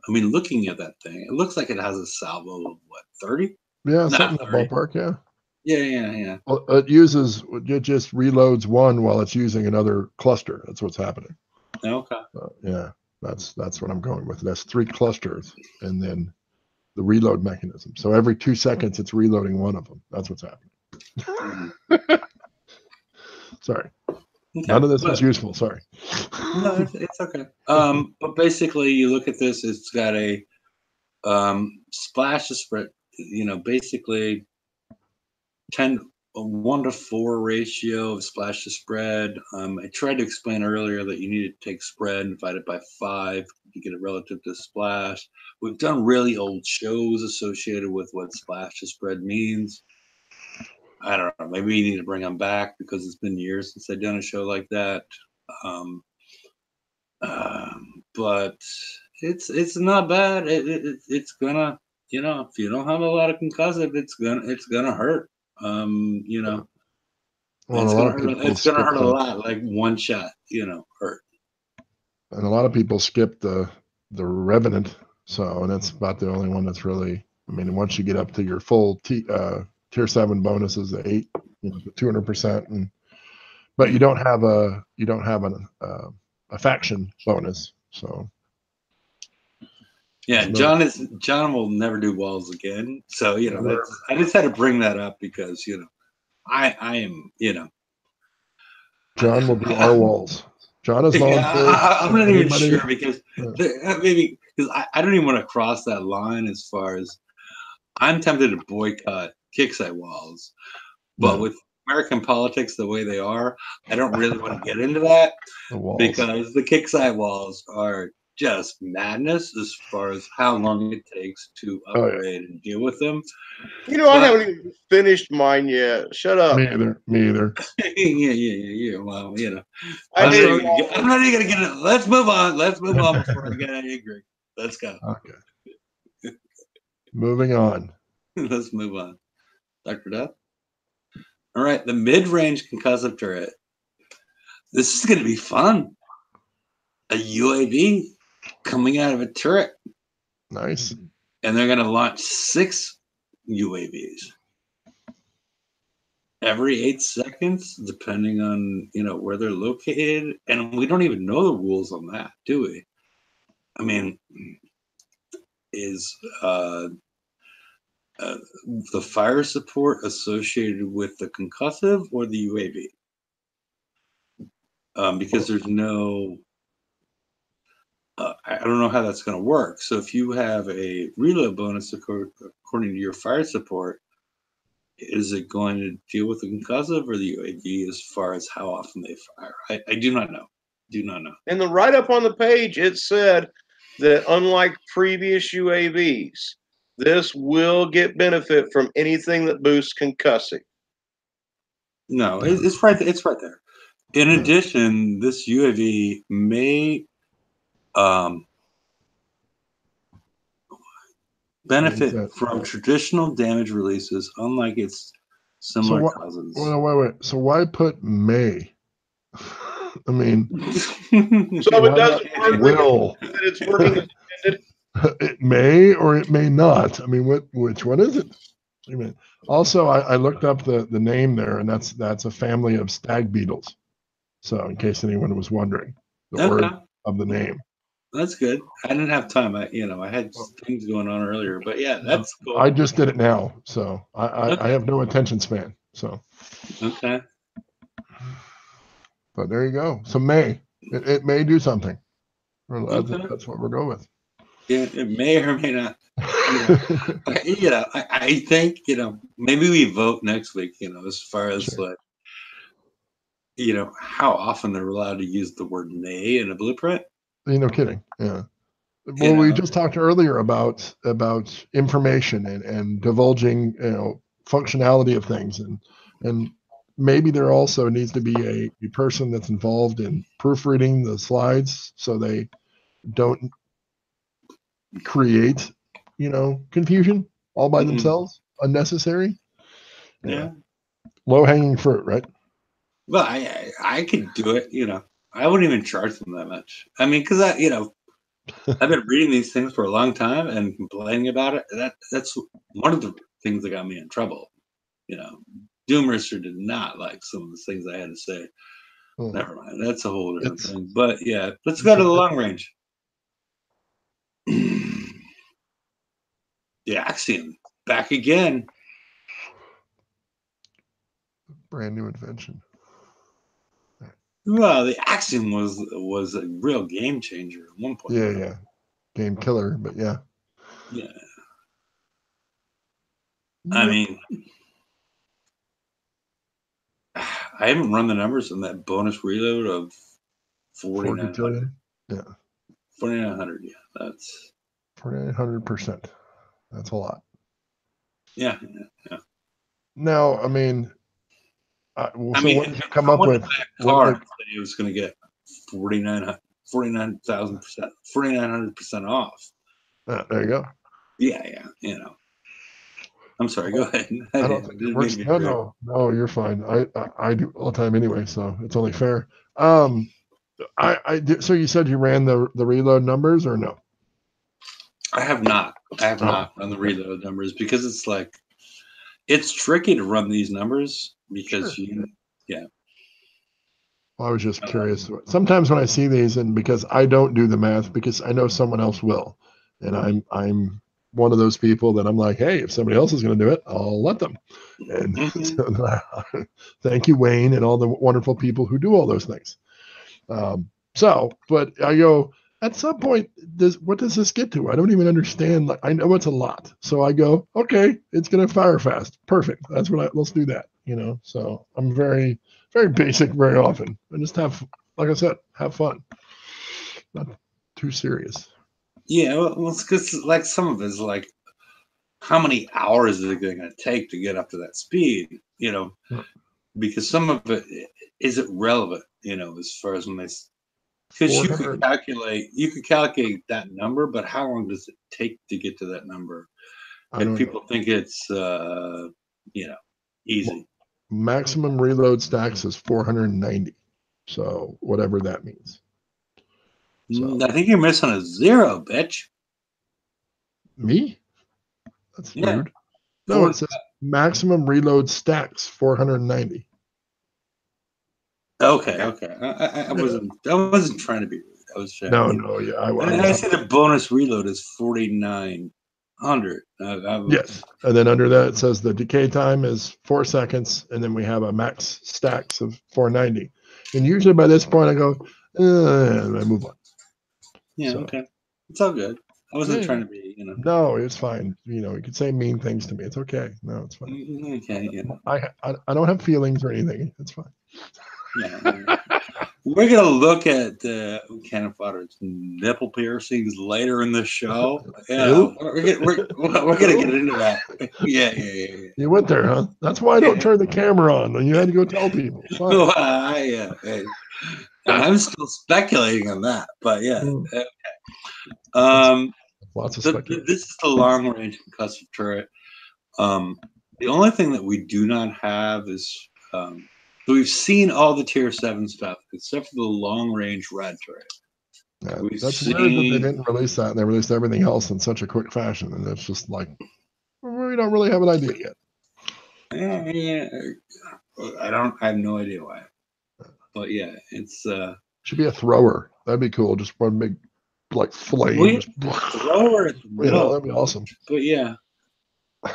I mean, looking at that thing, it looks like it has a salvo of what, 30? Yeah, something in that ballpark. Yeah. Yeah. Well, it just reloads one while it's using another cluster. That's what's happening. Okay. Yeah, that's what I'm going with. That's 3 clusters, and then the reload mechanism. So every 2 seconds, it's reloading one of them. That's what's happening. Sorry. Okay. None of this was useful. Sorry. No, it's okay. But basically, you look at this. It's got a splash of spread. Basically 10 a 1-to-4 ratio of splash to spread. I tried to explain earlier that you need to take spread and divide it by 5 to get it relative to splash. We've done really old shows associated with what splash to spread means. I don't know. Maybe you need to bring them back because it's been years since I've done a show like that. But it's not bad. It's gonna, if you don't have a lot of concussive, it's gonna hurt. Well, It's a gonna lot of hurt. people It's gonna skip hurt a lot. Like one shot, hurt. and a lot of people skip the Revenant. So, and that's about the only one that's really. I mean, once you get up to your full tier 7 bonuses, the 8, 200%, and but you don't have a faction bonus. So Yeah, John will never do walls again. So I just had to bring that up because I am John will do our walls. John has volunteered. I'm not even sure because maybe because I don't even want to cross that line as far as I'm tempted to boycott kicksite walls, but with American politics the way they are, I don't really want to get into that because the kicksite walls are just madness as far as how long it takes to upgrade and deal with them. I haven't even finished mine yet. Shut up. Me either. Yeah. Well, I'm not even gonna get it. Let's move on before I get angry. Let's go. Okay. Moving on. Let's move on. Dr. Death? All right, the mid-range concussive turret. This is going to be fun. A UAV coming out of a turret. Nice. And they're going to launch 6 UAVs every 8 seconds, depending on where they're located. And we don't even know the rules on that, do we? I mean, is the fire support associated with the concussive or the UAV? Because there's no, I don't know how that's going to work. So if you have a reload bonus according to your fire support, is it going to deal with the concussive or the UAV as far as how often they fire? I do not know. In the write-up on the page, it said that unlike previous UAVs, this will get benefit from anything that boosts concussive. No, it's right. It's right there. In addition, this UAV may benefit from traditional damage releases, unlike its similar cousins. Wait. So why put may? I mean, so it doesn't work. Will it's working as intended. It may or it may not. I mean, which one is it? I mean, also, I looked up the name there, and that's a family of stag beetles. So, in case anyone was wondering, the word of the name. That's good. I didn't have time. I had things going on earlier, but yeah, that's cool. I just did it now, so I have no attention span. So. Okay. But there you go. So it may do something. That's what we're going with. Yeah, it may or may not. I think maybe we vote next week. As far as how often they're allowed to use the word "may" in a blueprint. No kidding. Yeah. Well, we just talked earlier about information and divulging functionality of things and maybe there also needs to be a person that's involved in proofreading the slides so they don't create, confusion all by themselves, unnecessary. Yeah. Low hanging fruit, right? Well, I could do it, I wouldn't even charge them that much. I mean, because I've been reading these things for a long time and complaining about it. That's one of the things that got me in trouble. Doomrister did not like some of the things I had to say. Never mind. That's a whole different thing. But yeah, let's go to the long range. The Axiom back again. Brand new invention. Well, the Axiom was a real game changer at one point. Yeah. Game killer, but yeah. Yeah. I mean, I haven't run the numbers on that bonus reload of 4,900. Yeah. 4,900. Yeah, that's 4,900%. That's a lot. yeah. Now, I mean, so what did you come up someone with? in that What car did said he was going to get 4,900% off. there you go. Yeah. I'm sorry. Go ahead. I don't think it works. No, you're fine. I do all the time anyway, so it's only fair. So you said you ran the reload numbers or no? I have not. Run the reload numbers because it's tricky to run these numbers because Well, I was just curious. Sometimes when I see these, and because I don't do the math, because I know someone else will, and I'm one of those people that I'm like, hey, if somebody else is going to do it, I'll let them. And so, thank you, Wayne, and all the wonderful people who do all those things. But I go, at some point, what does this get to? I don't even understand. Like, I know it's a lot. So I go, okay, it's going to fire fast. Perfect. Let's do that. So I'm very, very basic very often. I just like I said, have fun. Not too serious. Yeah, well, it's because like some of it is like, how many hours is it going to take to get up to that speed? Because some of it isn't relevant. As far as when they, because you could calculate that number, but how long does it take to get to that number? And people think it's easy. Maximum reload stacks is 490. So whatever that means. So I think you're missing a zero, bitch. Me? That's rude. No, it says maximum reload stacks 490. Okay. I wasn't trying to be rude. I was trying. No, yeah. I see the bonus reload is 4,900. Yes, and then under that it says the decay time is 4 seconds, and then we have a max stacks of 490. And usually by this point I go, and I move on. Yeah, okay. It's all good. I wasn't trying to be, No, it's fine. You could say mean things to me. It's okay. No, it's fine. Okay, I don't have feelings or anything. It's fine. Yeah. We're gonna look at Cannon Fodder's nipple piercings later in the show. Yeah, we're gonna get into that. Yeah. You went there, huh? That's why I don't turn the camera on. And you had to go tell people. Yeah. I'm still speculating on that, but yeah. Okay. Lots of speculation. This is the long range concussive turret. The only thing that we do not have is so we've seen all the tier 7 stuff except for the long range rad turret. Yeah, that's weird that they didn't release that, and they released everything else in such a quick fashion, and it's just like we don't really have an idea yet. Yeah. I have no idea why, but yeah, it's should be a thrower. That'd be cool. Just one big flame. Thrower, that'd be awesome. But yeah, I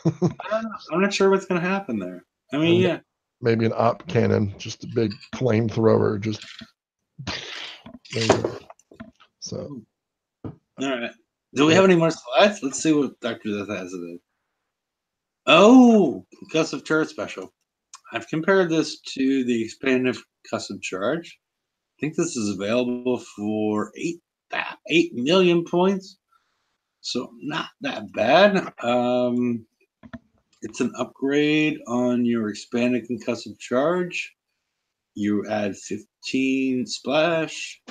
don't know. I'm not sure what's gonna happen there. I mean, maybe an op cannon, just a big flamethrower. Just there you go. So, all right. Do we have any more slides? Let's see what Dr. Death has of it. Oh, concussive turret special. I've compared this to the expanded concussive charge. I think this is available for 8 million points. So not that bad. It's an upgrade on your expanded concussive charge. You add 15 splash.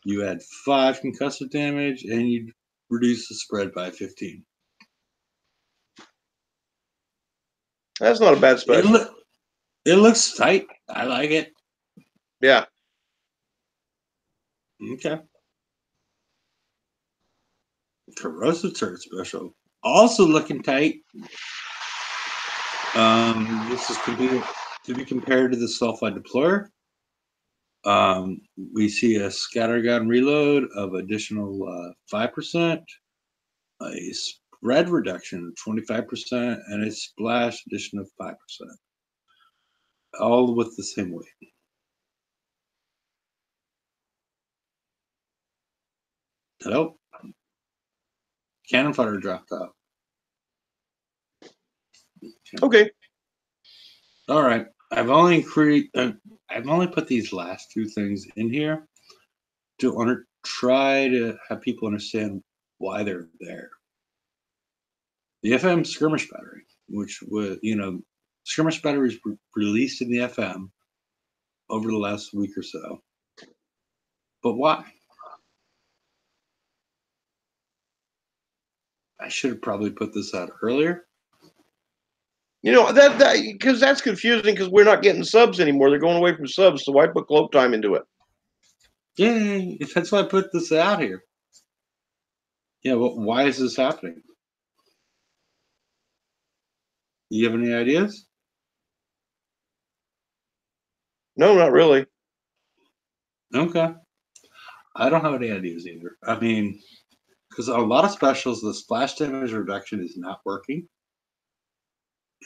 You add 5 concussive damage, and you reduce the spread by 15. That's not a bad special. It looks tight. I like it. Yeah. Okay. Corrosive turret special. Also looking tight. This is to be compared to the sulfide deployer. We see a scattergun reload of additional 5%, a spread reduction of 25%, and a splash addition of 5%. All with the same weight. Hello? Cannon fodder dropped out. Okay. All right. I've only put these last two things in here to try to have people understand why they're there. The FM skirmish battery, which was, skirmish batteries were released in the FM over the last week or so. But why? I should have probably put this out earlier. That because that's confusing because we're not getting subs anymore. They're going away from subs, so why put cloak time into it? Yeah, that's why I put this out here. Yeah, well, why is this happening? You have any ideas? No, not really. Okay. I don't have any ideas either. I mean, because a lot of specials, the splash damage reduction is not working.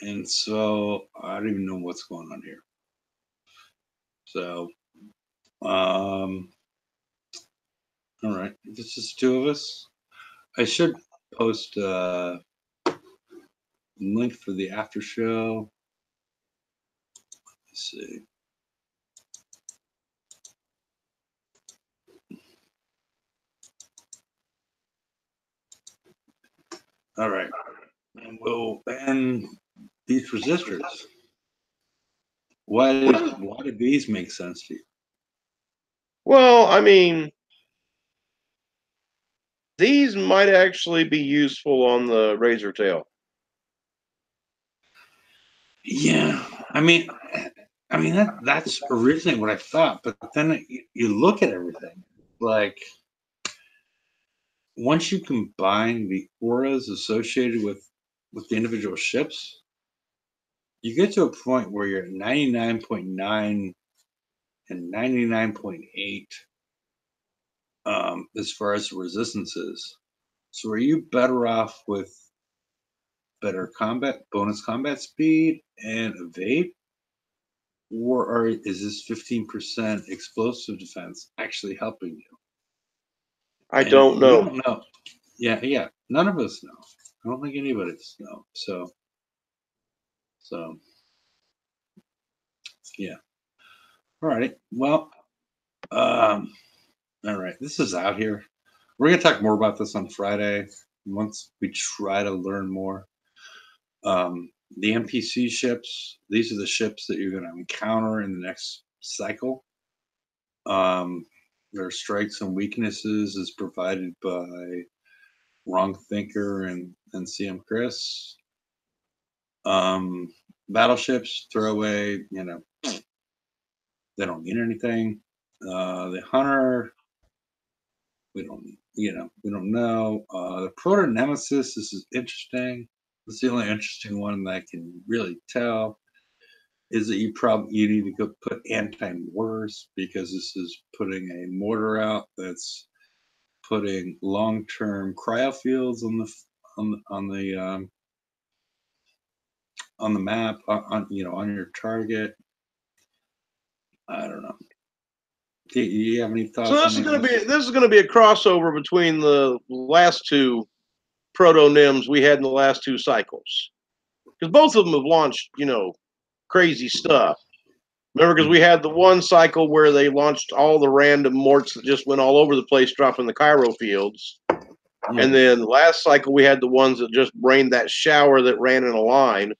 And so I don't even know what's going on here. So, all right. This is two of us. I should post a link for the after show. Let's see. All right. And we'll end these resistors. Why did these make sense to you? Well, I mean, these might actually be useful on the Razortail. Yeah, I mean that's originally what I thought, but then you look at everything like once you combine the auras associated with the individual ships, you get to a point where you're at 99.9 and 99.8 as far as the resistances. So are you better off with better bonus combat speed and evade? Or is this 15% explosive defense actually helping you? I don't know. We don't know. Yeah. None of us know. I don't think anybody knows. So, yeah. All right. Well, all right. This is out here. We're gonna talk more about this on Friday once we try to learn more. The NPC ships. These are the ships that you're gonna encounter in the next cycle. Their strengths and weaknesses is provided by Wrong Thinker and CM Chris. Battleships, throwaway, they don't mean anything. The Hunter, we don't know. The Proto Nemesis, this is interesting. It's the only interesting one that I can really tell is that you need to go put anti-mortars because this is putting a mortar out that's putting long-term cryofields on the map on your target. I don't know. Do you have any thoughts? So this is gonna be a crossover between the last two proto NIMS we had in the last two cycles, because both of them have launched crazy stuff. Remember, because we had the one cycle where they launched all the random morts that just went all over the place, dropping the Cairo fields. And then last cycle, we had the ones that just rained that shower that ran in a line.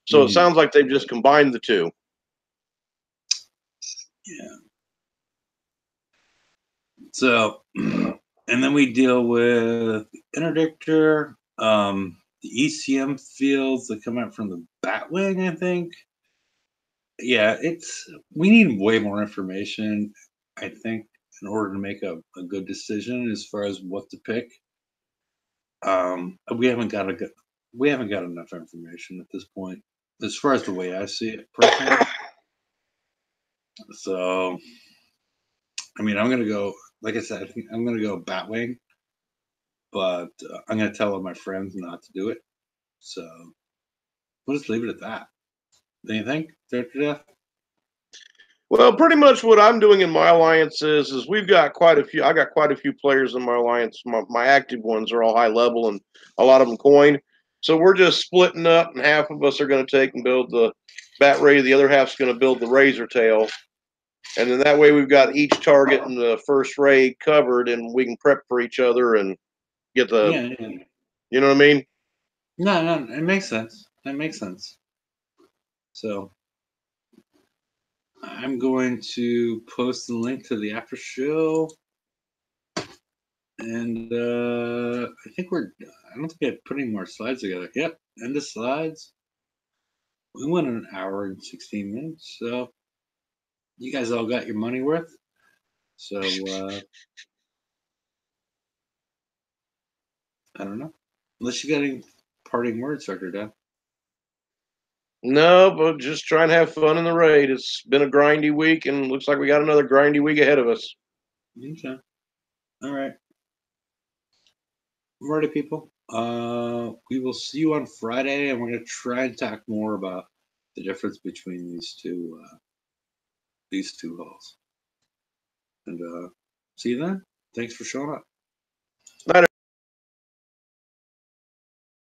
So it sounds like they've just combined the two. Yeah. So, and then we deal with interdictor, the ECM fields that come out from the Batwing, I think. Yeah, we need way more information, I think, in order to make a good decision as far as what to pick. We haven't got enough information at this point, as far as the way I see it personally. So, I mean, I'm gonna go. Like I said, I think I'm gonna go Batwing, but I'm gonna tell all my friends not to do it. So we'll just leave it at that. Do you think, Dr. Jeff? Well, pretty much what I'm doing in my alliance is we've got quite a few. I got quite a few players in my alliance. My active ones are all high level, and a lot of them coin. So we're just splitting up, and half of us are going to take and build the Batray. The other half's going to build the Razortail. And then that way we've got each target in the first raid covered, and we can prep for each other and get the, Yeah. you know what I mean? No, it makes sense. That makes sense. So I'm going to post the link to the after show. And I think I don't think I put any more slides together. Yep, end of slides. We went an hour and 16 minutes. So you guys all got your money worth. So I don't know. Unless you got any parting words, Dr. Dad. No, but just trying to have fun in the raid. It's been a grindy week, and looks like we got another grindy week ahead of us. Okay. All right. Alrighty, people. We will see you on Friday, and we're going to try and talk more about the difference between these two halls. And see you then. Thanks for showing up. Night,